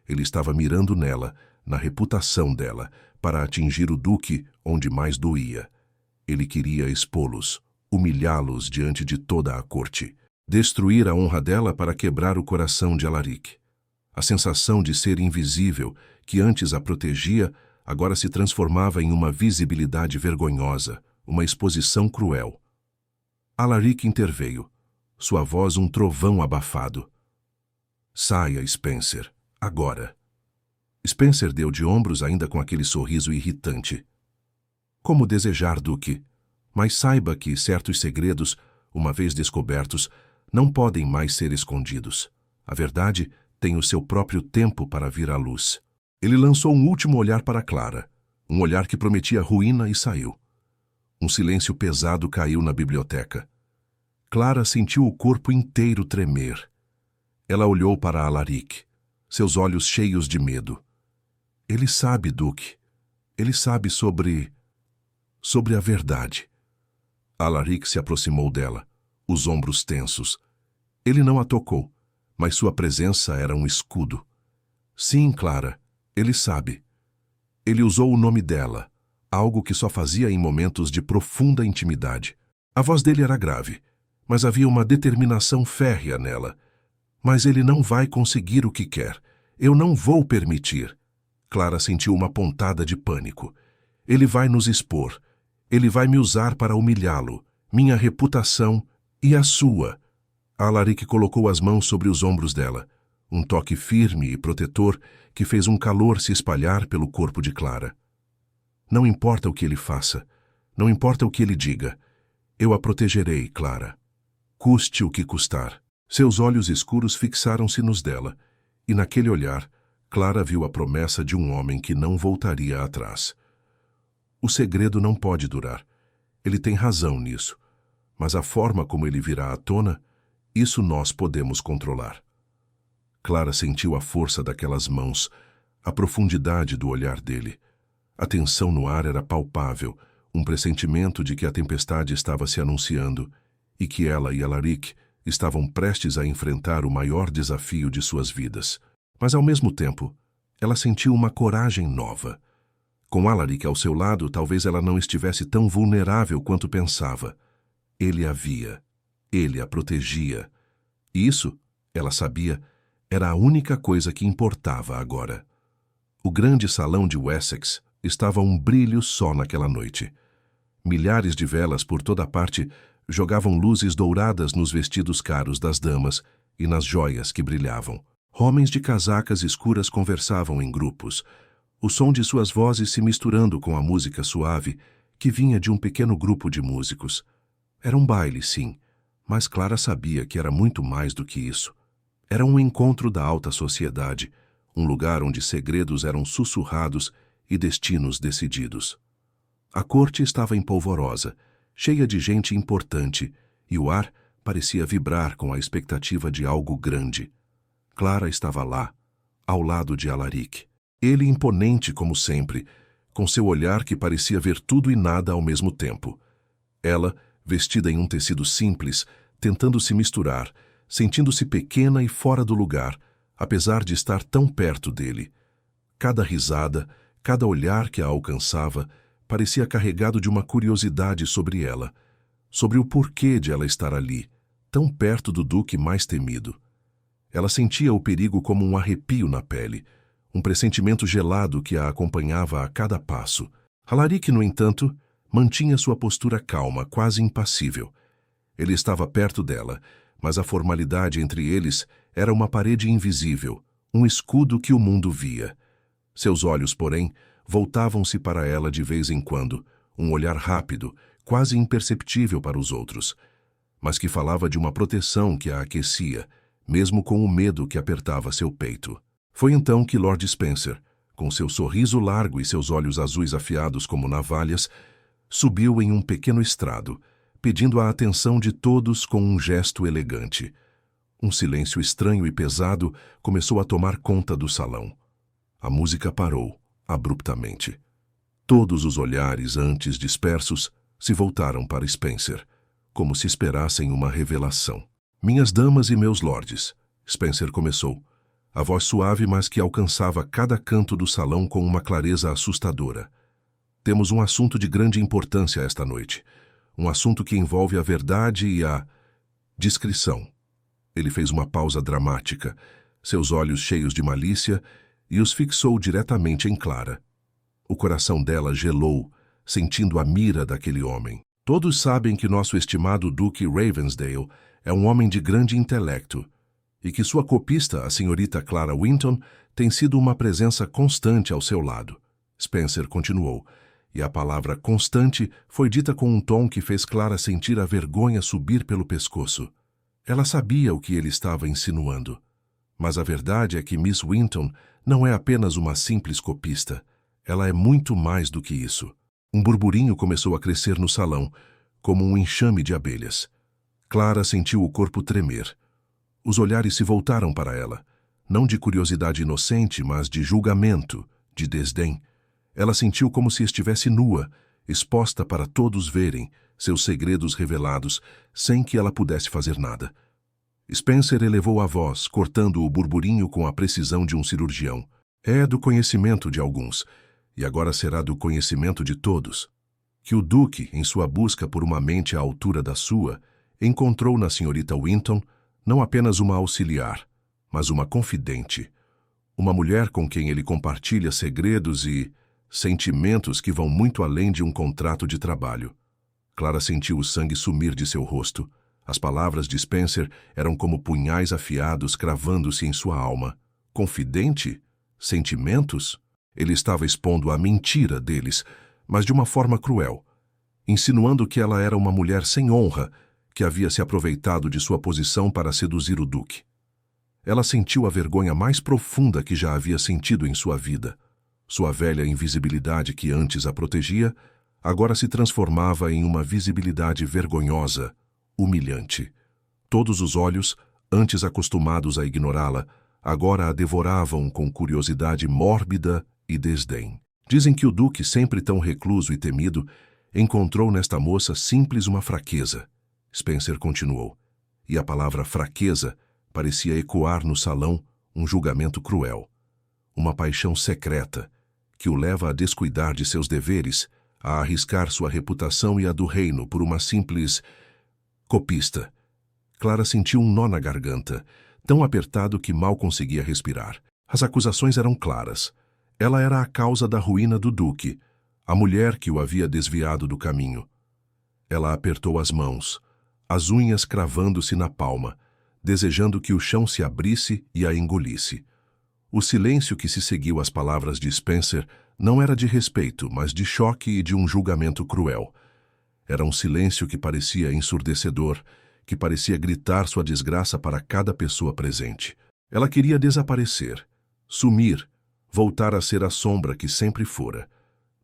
Ele estava mirando nela, na reputação dela, para atingir o duque onde mais doía. Ele queria expô-los, humilhá-los diante de toda a corte, destruir a honra dela para quebrar o coração de Alaric. A sensação de ser invisível, que antes a protegia, agora se transformava em uma visibilidade vergonhosa, uma exposição cruel. Alaric interveio, sua voz um trovão abafado. Saia, Spencer, agora. Spencer deu de ombros ainda com aquele sorriso irritante. Como desejar, Duque, mas saiba que certos segredos, uma vez descobertos, não podem mais ser escondidos. A verdade tem o seu próprio tempo para vir à luz. Ele lançou um último olhar para Clara, um olhar que prometia ruína e saiu. Um silêncio pesado caiu na biblioteca. Clara sentiu o corpo inteiro tremer. Ela olhou para Alaric, seus olhos cheios de medo. Ele sabe, Duque. Ele sabe sobre a verdade. Alaric se aproximou dela, os ombros tensos. Ele não a tocou, mas sua presença era um escudo. Sim, Clara, ele sabe. Ele usou o nome dela, algo que só fazia em momentos de profunda intimidade. A voz dele era grave, mas havia uma determinação férrea nela. Mas ele não vai conseguir o que quer. Eu não vou permitir. Clara sentiu uma pontada de pânico. Ele vai nos expor. Ele vai me usar para humilhá-lo, minha reputação e a sua. Alaric colocou as mãos sobre os ombros dela, um toque firme e protetor que fez um calor se espalhar pelo corpo de Clara. Não importa o que ele faça, não importa o que ele diga, eu a protegerei, Clara. Custe o que custar. Seus olhos escuros fixaram-se nos dela, e naquele olhar, Clara viu a promessa de um homem que não voltaria atrás. O segredo não pode durar. Ele tem razão nisso. Mas a forma como ele virá à tona, isso nós podemos controlar. Clara sentiu a força daquelas mãos, a profundidade do olhar dele. A tensão no ar era palpável, um pressentimento de que a tempestade estava se anunciando e que ela e Alaric estavam prestes a enfrentar o maior desafio de suas vidas. Mas, ao mesmo tempo, ela sentiu uma coragem nova. Com Alaric ao seu lado, talvez ela não estivesse tão vulnerável quanto pensava. Ele a via. Ele a protegia. E isso, ela sabia, era a única coisa que importava agora. O grande salão de Wessex estava um brilho só naquela noite. Milhares de velas por toda parte jogavam luzes douradas nos vestidos caros das damas e nas joias que brilhavam. Homens de casacas escuras conversavam em grupos, o som de suas vozes se misturando com a música suave que vinha de um pequeno grupo de músicos. Era um baile, sim, mas Clara sabia que era muito mais do que isso. Era um encontro da alta sociedade, um lugar onde segredos eram sussurrados e destinos decididos. A corte estava empolvorosa, cheia de gente importante, e o ar parecia vibrar com a expectativa de algo grande. Clara estava lá, ao lado de Alaric. Ele imponente como sempre, com seu olhar que parecia ver tudo e nada ao mesmo tempo. Ela, vestida em um tecido simples, tentando se misturar, sentindo-se pequena e fora do lugar, apesar de estar tão perto dele. Cada risada, cada olhar que a alcançava, parecia carregado de uma curiosidade sobre ela, sobre o porquê de ela estar ali, tão perto do duque mais temido. Ela sentia o perigo como um arrepio na pele, um pressentimento gelado que a acompanhava a cada passo. Alaric, no entanto, mantinha sua postura calma, quase impassível. Ele estava perto dela, mas a formalidade entre eles era uma parede invisível, um escudo que o mundo via. Seus olhos, porém, voltavam-se para ela de vez em quando, um olhar rápido, quase imperceptível para os outros, mas que falava de uma proteção que a aquecia, mesmo com o medo que apertava seu peito. Foi então que Lord Spencer, com seu sorriso largo e seus olhos azuis afiados como navalhas, subiu em um pequeno estrado, pedindo a atenção de todos com um gesto elegante. Um silêncio estranho e pesado começou a tomar conta do salão. A música parou, abruptamente. Todos os olhares antes dispersos se voltaram para Spencer, como se esperassem uma revelação. Minhas damas e meus lordes, Spencer começou, a voz suave mas que alcançava cada canto do salão com uma clareza assustadora. Temos um assunto de grande importância esta noite. Um assunto que envolve a verdade e a discrição. Ele fez uma pausa dramática, seus olhos cheios de malícia, e os fixou diretamente em Clara. O coração dela gelou, sentindo a mira daquele homem. Todos sabem que nosso estimado Duque Ravensdale é um homem de grande intelecto, e que sua copista, a senhorita Clara Winton, tem sido uma presença constante ao seu lado. Spencer continuou, e a palavra constante foi dita com um tom que fez Clara sentir a vergonha subir pelo pescoço. Ela sabia o que ele estava insinuando. Mas a verdade é que Miss Winton não é apenas uma simples copista. Ela é muito mais do que isso. Um burburinho começou a crescer no salão, como um enxame de abelhas. Clara sentiu o corpo tremer. Os olhares se voltaram para ela, não de curiosidade inocente, mas de julgamento, de desdém. Ela sentiu como se estivesse nua, exposta para todos verem, seus segredos revelados, sem que ela pudesse fazer nada. Spencer elevou a voz, cortando o burburinho com a precisão de um cirurgião. É do conhecimento de alguns, e agora será do conhecimento de todos, que o Duque, em sua busca por uma mente à altura da sua, encontrou na senhorita Winton não apenas uma auxiliar, mas uma confidente, uma mulher com quem ele compartilha segredos e sentimentos que vão muito além de um contrato de trabalho. Clara sentiu o sangue sumir de seu rosto. As palavras de Spencer eram como punhais afiados cravando-se em sua alma. Confidente? Sentimentos? Ele estava expondo a mentira deles, mas de uma forma cruel, insinuando que ela era uma mulher sem honra, que havia se aproveitado de sua posição para seduzir o Duque. Ela sentiu a vergonha mais profunda que já havia sentido em sua vida. Sua velha invisibilidade que antes a protegia, agora se transformava em uma visibilidade vergonhosa, humilhante. Todos os olhos, antes acostumados a ignorá-la, agora a devoravam com curiosidade mórbida e desdém. Dizem que o Duque, sempre tão recluso e temido, encontrou nesta moça simples uma fraqueza. Spencer continuou, e a palavra fraqueza parecia ecoar no salão um julgamento cruel. Uma paixão secreta, que o leva a descuidar de seus deveres, a arriscar sua reputação e a do reino por uma simples copista. Clara sentiu um nó na garganta, tão apertado que mal conseguia respirar. As acusações eram claras. Ela era a causa da ruína do Duque, a mulher que o havia desviado do caminho. Ela apertou as mãos, as unhas cravando-se na palma, desejando que o chão se abrisse e a engolisse. O silêncio que se seguiu às palavras de Spencer não era de respeito, mas de choque e de um julgamento cruel. Era um silêncio que parecia ensurdecedor, que parecia gritar sua desgraça para cada pessoa presente. Ela queria desaparecer, sumir, voltar a ser a sombra que sempre fora.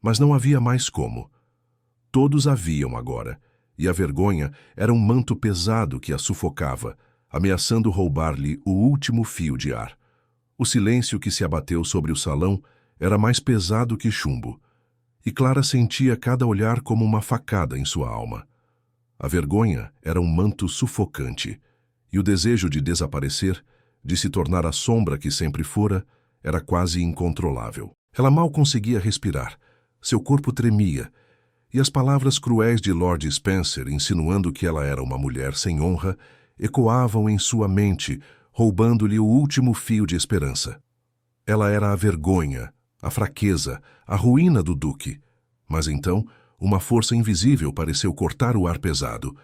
Mas não havia mais como. Todos a viam agora, e a vergonha era um manto pesado que a sufocava, ameaçando roubar-lhe o último fio de ar. O silêncio que se abateu sobre o salão era mais pesado que chumbo, e Clara sentia cada olhar como uma facada em sua alma. A vergonha era um manto sufocante, e o desejo de desaparecer, de se tornar a sombra que sempre fora, era quase incontrolável. Ela mal conseguia respirar, seu corpo tremia, e as palavras cruéis de Lord Spencer, insinuando que ela era uma mulher sem honra, ecoavam em sua mente, roubando-lhe o último fio de esperança. Ela era a vergonha, a fraqueza, a ruína do Duque. Mas então, uma força invisível pareceu cortar o ar pesado.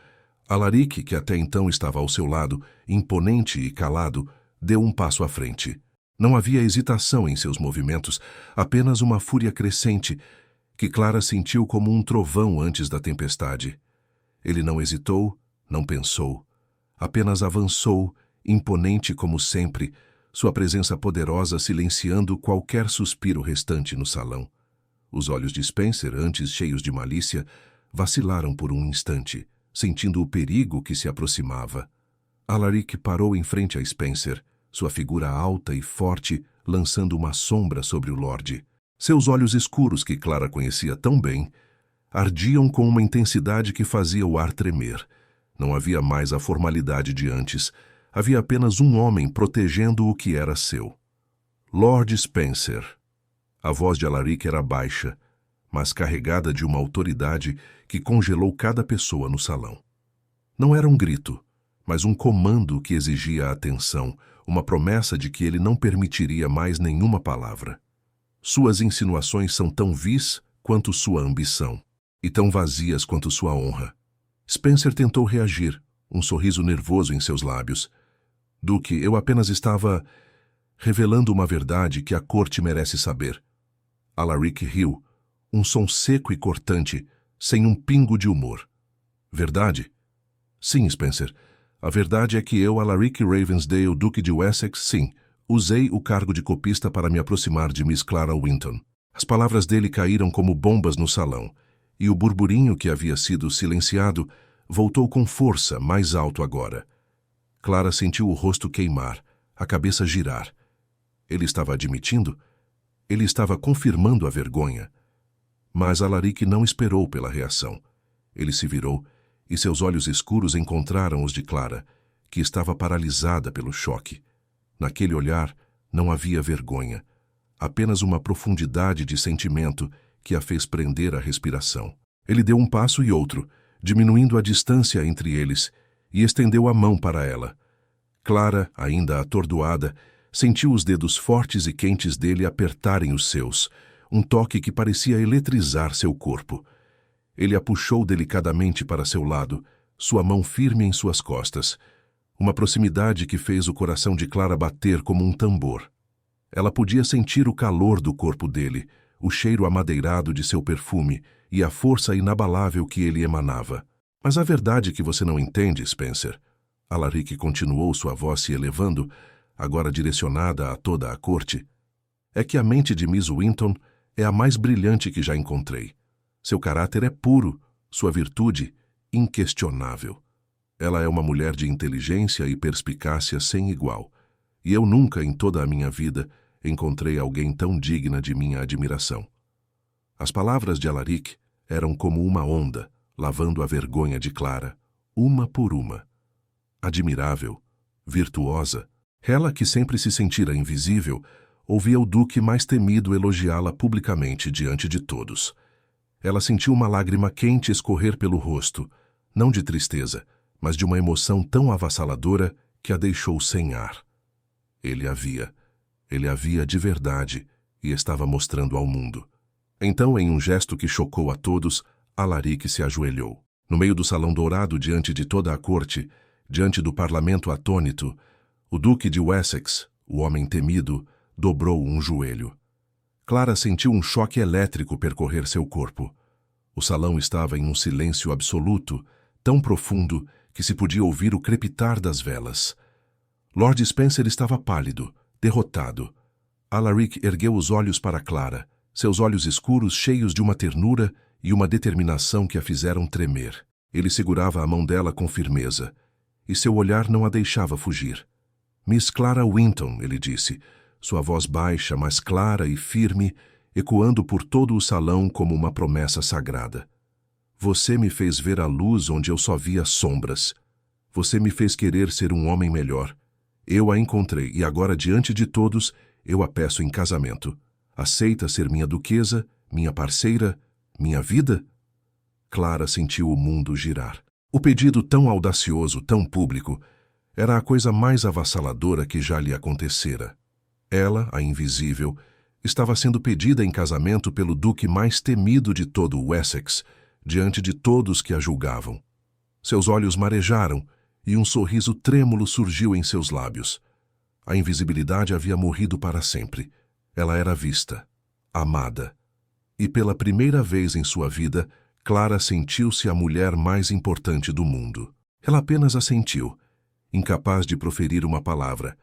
Alaric, que até então estava ao seu lado, imponente e calado, deu um passo à frente. Não havia hesitação em seus movimentos, apenas uma fúria crescente, que Clara sentiu como um trovão antes da tempestade. Ele não hesitou, não pensou. Apenas avançou, imponente como sempre, sua presença poderosa silenciando qualquer suspiro restante no salão. Os olhos de Spencer, antes cheios de malícia, vacilaram por um instante, sentindo o perigo que se aproximava. Alaric parou em frente a Spencer, sua figura alta e forte, lançando uma sombra sobre o Lorde. Seus olhos escuros, que Clara conhecia tão bem, ardiam com uma intensidade que fazia o ar tremer. Não havia mais a formalidade de antes. Havia apenas um homem protegendo o que era seu. Lord Spencer. A voz de Alaric era baixa, mas carregada de uma autoridade que congelou cada pessoa no salão. Não era um grito, mas um comando que exigia atenção, uma promessa de que ele não permitiria mais nenhuma palavra. Suas insinuações são tão vis quanto sua ambição, e tão vazias quanto sua honra. Spencer tentou reagir, um sorriso nervoso em seus lábios. Duque, eu apenas estava revelando uma verdade que a corte merece saber. Alaric riu, um som seco e cortante, sem um pingo de humor. Verdade? Sim, Spencer. A verdade é que eu, Alaric Ravensdale, Duque de Wessex, sim, usei o cargo de copista para me aproximar de Miss Clara Winton. As palavras dele caíram como bombas no salão, e o burburinho que havia sido silenciado voltou com força, mais alto agora. Clara sentiu o rosto queimar, a cabeça girar. Ele estava admitindo? Ele estava confirmando a vergonha. Mas Alaric não esperou pela reação. Ele se virou, e seus olhos escuros encontraram os de Clara, que estava paralisada pelo choque. Naquele olhar não havia vergonha, apenas uma profundidade de sentimento que a fez prender a respiração. Ele deu um passo e outro, diminuindo a distância entre eles, e estendeu a mão para ela. Clara, ainda atordoada, sentiu os dedos fortes e quentes dele apertarem os seus, um toque que parecia eletrizar seu corpo. Ele a puxou delicadamente para seu lado, sua mão firme em suas costas, uma proximidade que fez o coração de Clara bater como um tambor. Ela podia sentir o calor do corpo dele, o cheiro amadeirado de seu perfume e a força inabalável que ele emanava. Mas a verdade que você não entende, Spencer, Alaric continuou, sua voz se elevando, agora direcionada a toda a corte, é que a mente de Miss Winton é a mais brilhante que já encontrei. Seu caráter é puro, sua virtude inquestionável. Ela é uma mulher de inteligência e perspicácia sem igual, e eu nunca, em toda a minha vida, encontrei alguém tão digna de minha admiração. As palavras de Alaric eram como uma onda, lavando a vergonha de Clara, uma por uma. Admirável, virtuosa, ela que sempre se sentira invisível, ouvia o Duque mais temido elogiá-la publicamente diante de todos. Ela sentiu uma lágrima quente escorrer pelo rosto, não de tristeza, mas de uma emoção tão avassaladora que a deixou sem ar. Ele a via de verdade e estava mostrando ao mundo. Então, em um gesto que chocou a todos, Alaric se ajoelhou. No meio do salão dourado, diante de toda a corte, diante do parlamento atônito, o Duque de Wessex, o homem temido, dobrou um joelho. Clara sentiu um choque elétrico percorrer seu corpo. O salão estava em um silêncio absoluto, tão profundo que se podia ouvir o crepitar das velas. Lord Spencer estava pálido, derrotado. Alaric ergueu os olhos para Clara, seus olhos escuros cheios de uma ternura e uma determinação que a fizeram tremer. Ele segurava a mão dela com firmeza, e seu olhar não a deixava fugir. Miss Clara Winton, ele disse, sua voz baixa, mas clara e firme, ecoando por todo o salão como uma promessa sagrada. Você me fez ver a luz onde eu só via sombras. Você me fez querer ser um homem melhor. Eu a encontrei e agora, diante de todos, eu a peço em casamento. Aceita ser minha duquesa, minha parceira, minha vida? Clara sentiu o mundo girar. O pedido tão audacioso, tão público, era a coisa mais avassaladora que já lhe acontecera. Ela, a invisível, estava sendo pedida em casamento pelo duque mais temido de todo o Wessex, diante de todos que a julgavam. Seus olhos marejaram e um sorriso trêmulo surgiu em seus lábios. A invisibilidade havia morrido para sempre. Ela era vista, amada. E pela primeira vez em sua vida, Clara sentiu-se a mulher mais importante do mundo. Ela apenas assentiu, incapaz de proferir uma palavra,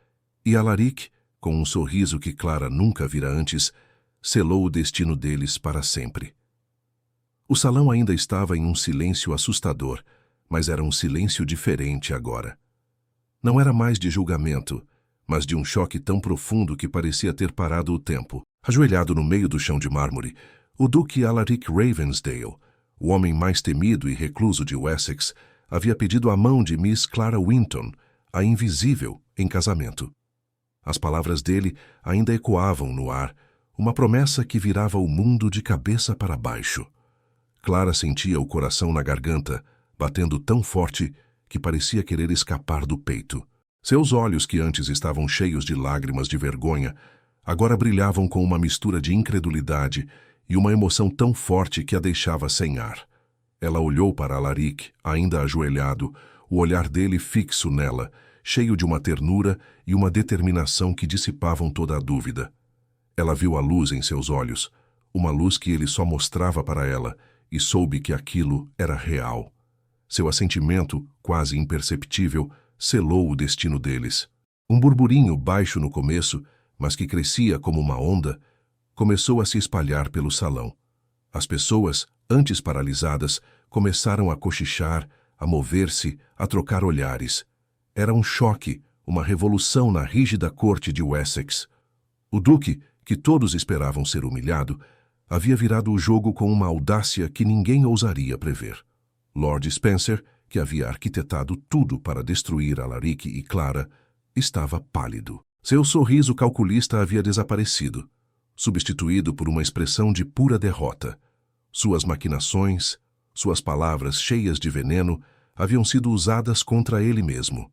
e Alaric, com um sorriso que Clara nunca vira antes, selou o destino deles para sempre. O salão ainda estava em um silêncio assustador, mas era um silêncio diferente agora. Não era mais de julgamento, mas de um choque tão profundo que parecia ter parado o tempo. Ajoelhado no meio do chão de mármore, o duque Alaric Ravensdale, o homem mais temido e recluso de Wessex, havia pedido a mão de Miss Clara Winton, a invisível, em casamento. As palavras dele ainda ecoavam no ar, uma promessa que virava o mundo de cabeça para baixo. Clara sentia o coração na garganta, batendo tão forte que parecia querer escapar do peito. Seus olhos, que antes estavam cheios de lágrimas de vergonha, agora brilhavam com uma mistura de incredulidade e uma emoção tão forte que a deixava sem ar. Ela olhou para Alaric, ainda ajoelhado, o olhar dele fixo nela, cheio de uma ternura e uma determinação que dissipavam toda a dúvida. Ela viu a luz em seus olhos, uma luz que ele só mostrava para ela, e soube que aquilo era real. Seu assentimento, quase imperceptível, selou o destino deles. Um burburinho baixo no começo, mas que crescia como uma onda, começou a se espalhar pelo salão. As pessoas, antes paralisadas, começaram a cochichar, a mover-se, a trocar olhares. Era um choque, uma revolução na rígida corte de Wessex. O duque, que todos esperavam ser humilhado, havia virado o jogo com uma audácia que ninguém ousaria prever. Lord Spencer, que havia arquitetado tudo para destruir Alaric e Clara, estava pálido. Seu sorriso calculista havia desaparecido, substituído por uma expressão de pura derrota. Suas maquinações, suas palavras cheias de veneno, haviam sido usadas contra ele mesmo.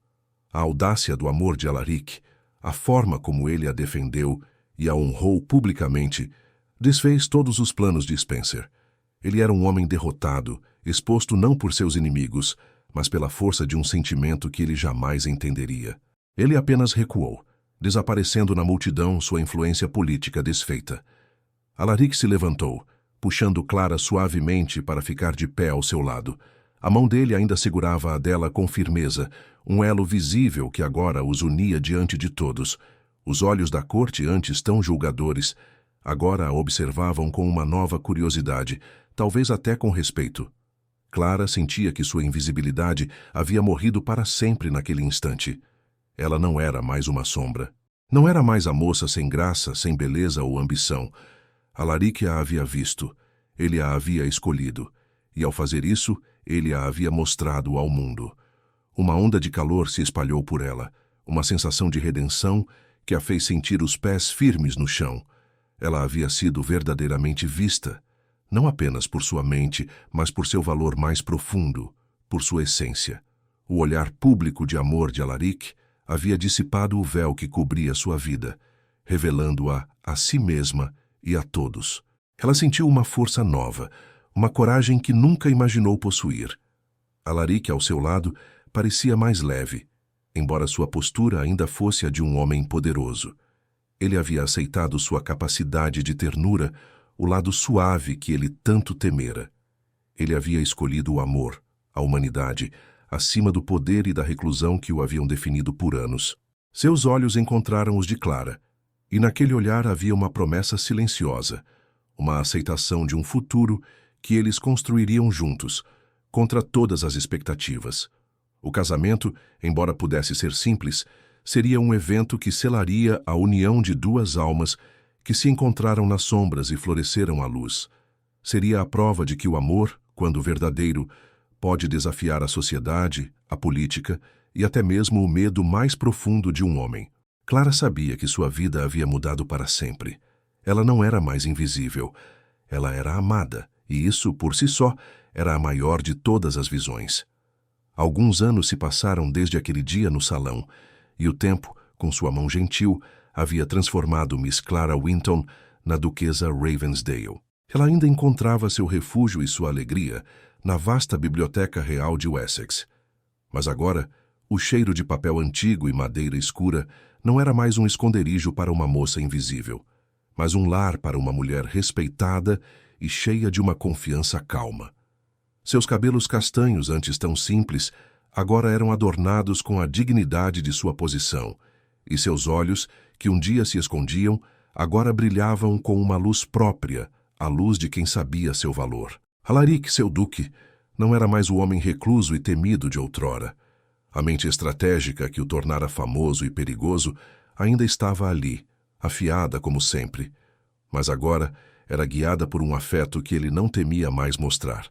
A audácia do amor de Alaric, a forma como ele a defendeu e a honrou publicamente, desfez todos os planos de Spencer. Ele era um homem derrotado, exposto não por seus inimigos, mas pela força de um sentimento que ele jamais entenderia. Ele apenas recuou, desaparecendo na multidão, sua influência política desfeita. Alaric se levantou, puxando Clara suavemente para ficar de pé ao seu lado. A mão dele ainda segurava a dela com firmeza, um elo visível que agora os unia diante de todos. Os olhos da corte, antes tão julgadores, agora a observavam com uma nova curiosidade, talvez até com respeito. Clara sentia que sua invisibilidade havia morrido para sempre naquele instante. Ela não era mais uma sombra. Não era mais a moça sem graça, sem beleza ou ambição. Alaric a havia visto. Ele a havia escolhido. E ao fazer isso, ele a havia mostrado ao mundo. Uma onda de calor se espalhou por ela, uma sensação de redenção que a fez sentir os pés firmes no chão. Ela havia sido verdadeiramente vista, não apenas por sua mente, mas por seu valor mais profundo, por sua essência. O olhar público de amor de Alaric havia dissipado o véu que cobria sua vida, revelando-a a si mesma e a todos. Ela sentiu uma força nova, uma coragem que nunca imaginou possuir. Alaric, ao seu lado, parecia mais leve, embora sua postura ainda fosse a de um homem poderoso. Ele havia aceitado sua capacidade de ternura, o lado suave que ele tanto temera. Ele havia escolhido o amor, a humanidade, acima do poder e da reclusão que o haviam definido por anos. Seus olhos encontraram os de Clara, e naquele olhar havia uma promessa silenciosa, uma aceitação de um futuro que eles construiriam juntos, contra todas as expectativas. O casamento, embora pudesse ser simples, seria um evento que selaria a união de duas almas que se encontraram nas sombras e floresceram à luz. Seria a prova de que o amor, quando verdadeiro, pode desafiar a sociedade, a política e até mesmo o medo mais profundo de um homem. Clara sabia que sua vida havia mudado para sempre. Ela não era mais invisível. Ela era amada, e isso, por si só, era a maior de todas as visões. Alguns anos se passaram desde aquele dia no salão, e o tempo, com sua mão gentil, havia transformado Miss Clara Winton na Duquesa Ravensdale. Ela ainda encontrava seu refúgio e sua alegria na vasta biblioteca real de Wessex. Mas agora, o cheiro de papel antigo e madeira escura não era mais um esconderijo para uma moça invisível, mas um lar para uma mulher respeitada e cheia de uma confiança calma. Seus cabelos castanhos, antes tão simples, agora eram adornados com a dignidade de sua posição, e seus olhos, que um dia se escondiam, agora brilhavam com uma luz própria, a luz de quem sabia seu valor. Alaric, seu duque, não era mais o homem recluso e temido de outrora. A mente estratégica que o tornara famoso e perigoso ainda estava ali, afiada como sempre, mas agora era guiada por um afeto que ele não temia mais mostrar.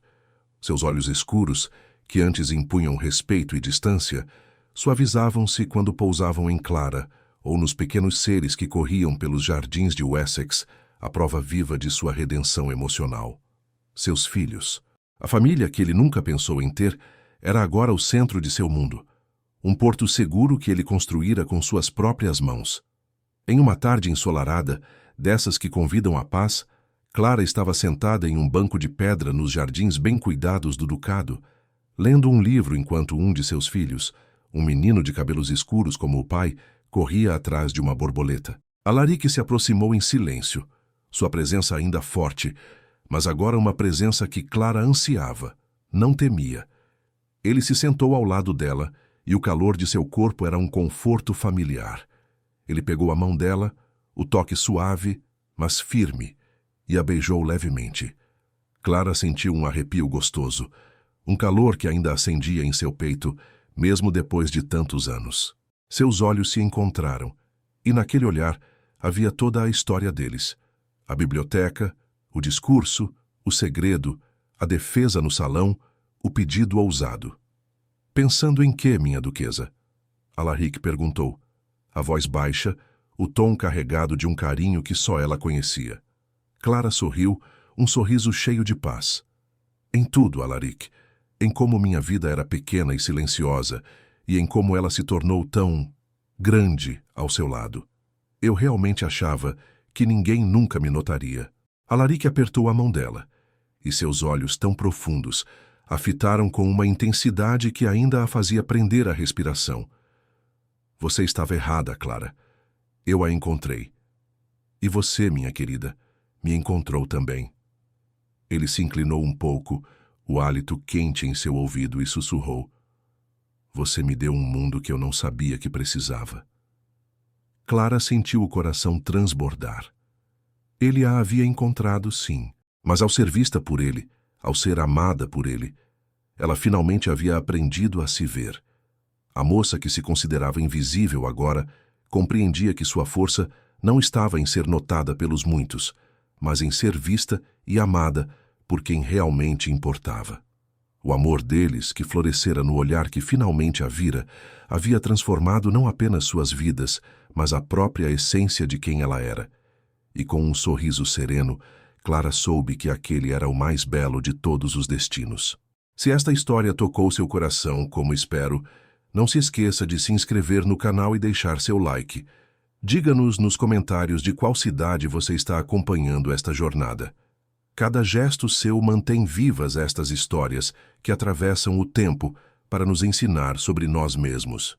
Seus olhos escuros, que antes impunham respeito e distância, suavizavam-se quando pousavam em Clara ou nos pequenos seres que corriam pelos jardins de Wessex, a prova viva de sua redenção emocional. Seus filhos. A família que ele nunca pensou em ter era agora o centro de seu mundo, um porto seguro que ele construíra com suas próprias mãos. Em uma tarde ensolarada, dessas que convidam à paz, Clara estava sentada em um banco de pedra nos jardins bem cuidados do ducado, lendo um livro enquanto um de seus filhos, um menino de cabelos escuros como o pai, corria atrás de uma borboleta. Alaric se aproximou em silêncio, sua presença ainda forte, mas agora uma presença que Clara ansiava, não temia. Ele se sentou ao lado dela, e o calor de seu corpo era um conforto familiar. Ele pegou a mão dela, o toque suave, mas firme, e a beijou levemente. Clara sentiu um arrepio gostoso, um calor que ainda acendia em seu peito, mesmo depois de tantos anos. Seus olhos se encontraram, e naquele olhar havia toda a história deles. A biblioteca, o discurso, o segredo, a defesa no salão, o pedido ousado. Pensando em quê, minha duquesa? Alaric perguntou, a voz baixa, o tom carregado de um carinho que só ela conhecia. Clara sorriu, um sorriso cheio de paz. Em tudo, Alaric, em como minha vida era pequena e silenciosa, e em como ela se tornou tão grande ao seu lado. Eu realmente achava que ninguém nunca me notaria. Alaric apertou a mão dela, e seus olhos tão profundos a fitaram com uma intensidade que ainda a fazia prender a respiração. Você estava errada, Clara. Eu a encontrei. E você, minha querida, me encontrou também. Ele se inclinou um pouco, o hálito quente em seu ouvido, e sussurrou. Você me deu um mundo que eu não sabia que precisava. Clara sentiu o coração transbordar. Ele a havia encontrado, sim, mas ao ser vista por ele, ao ser amada por ele, ela finalmente havia aprendido a se ver. A moça que se considerava invisível agora compreendia que sua força não estava em ser notada pelos muitos, mas em ser vista e amada por quem realmente importava. O amor deles, que florescera no olhar que finalmente a vira, havia transformado não apenas suas vidas, mas a própria essência de quem ela era. E com um sorriso sereno, Clara soube que aquele era o mais belo de todos os destinos. Se esta história tocou seu coração, como espero, não se esqueça de se inscrever no canal e deixar seu like. Diga-nos nos comentários de qual cidade você está acompanhando esta jornada. Cada gesto seu mantém vivas estas histórias que atravessam o tempo para nos ensinar sobre nós mesmos.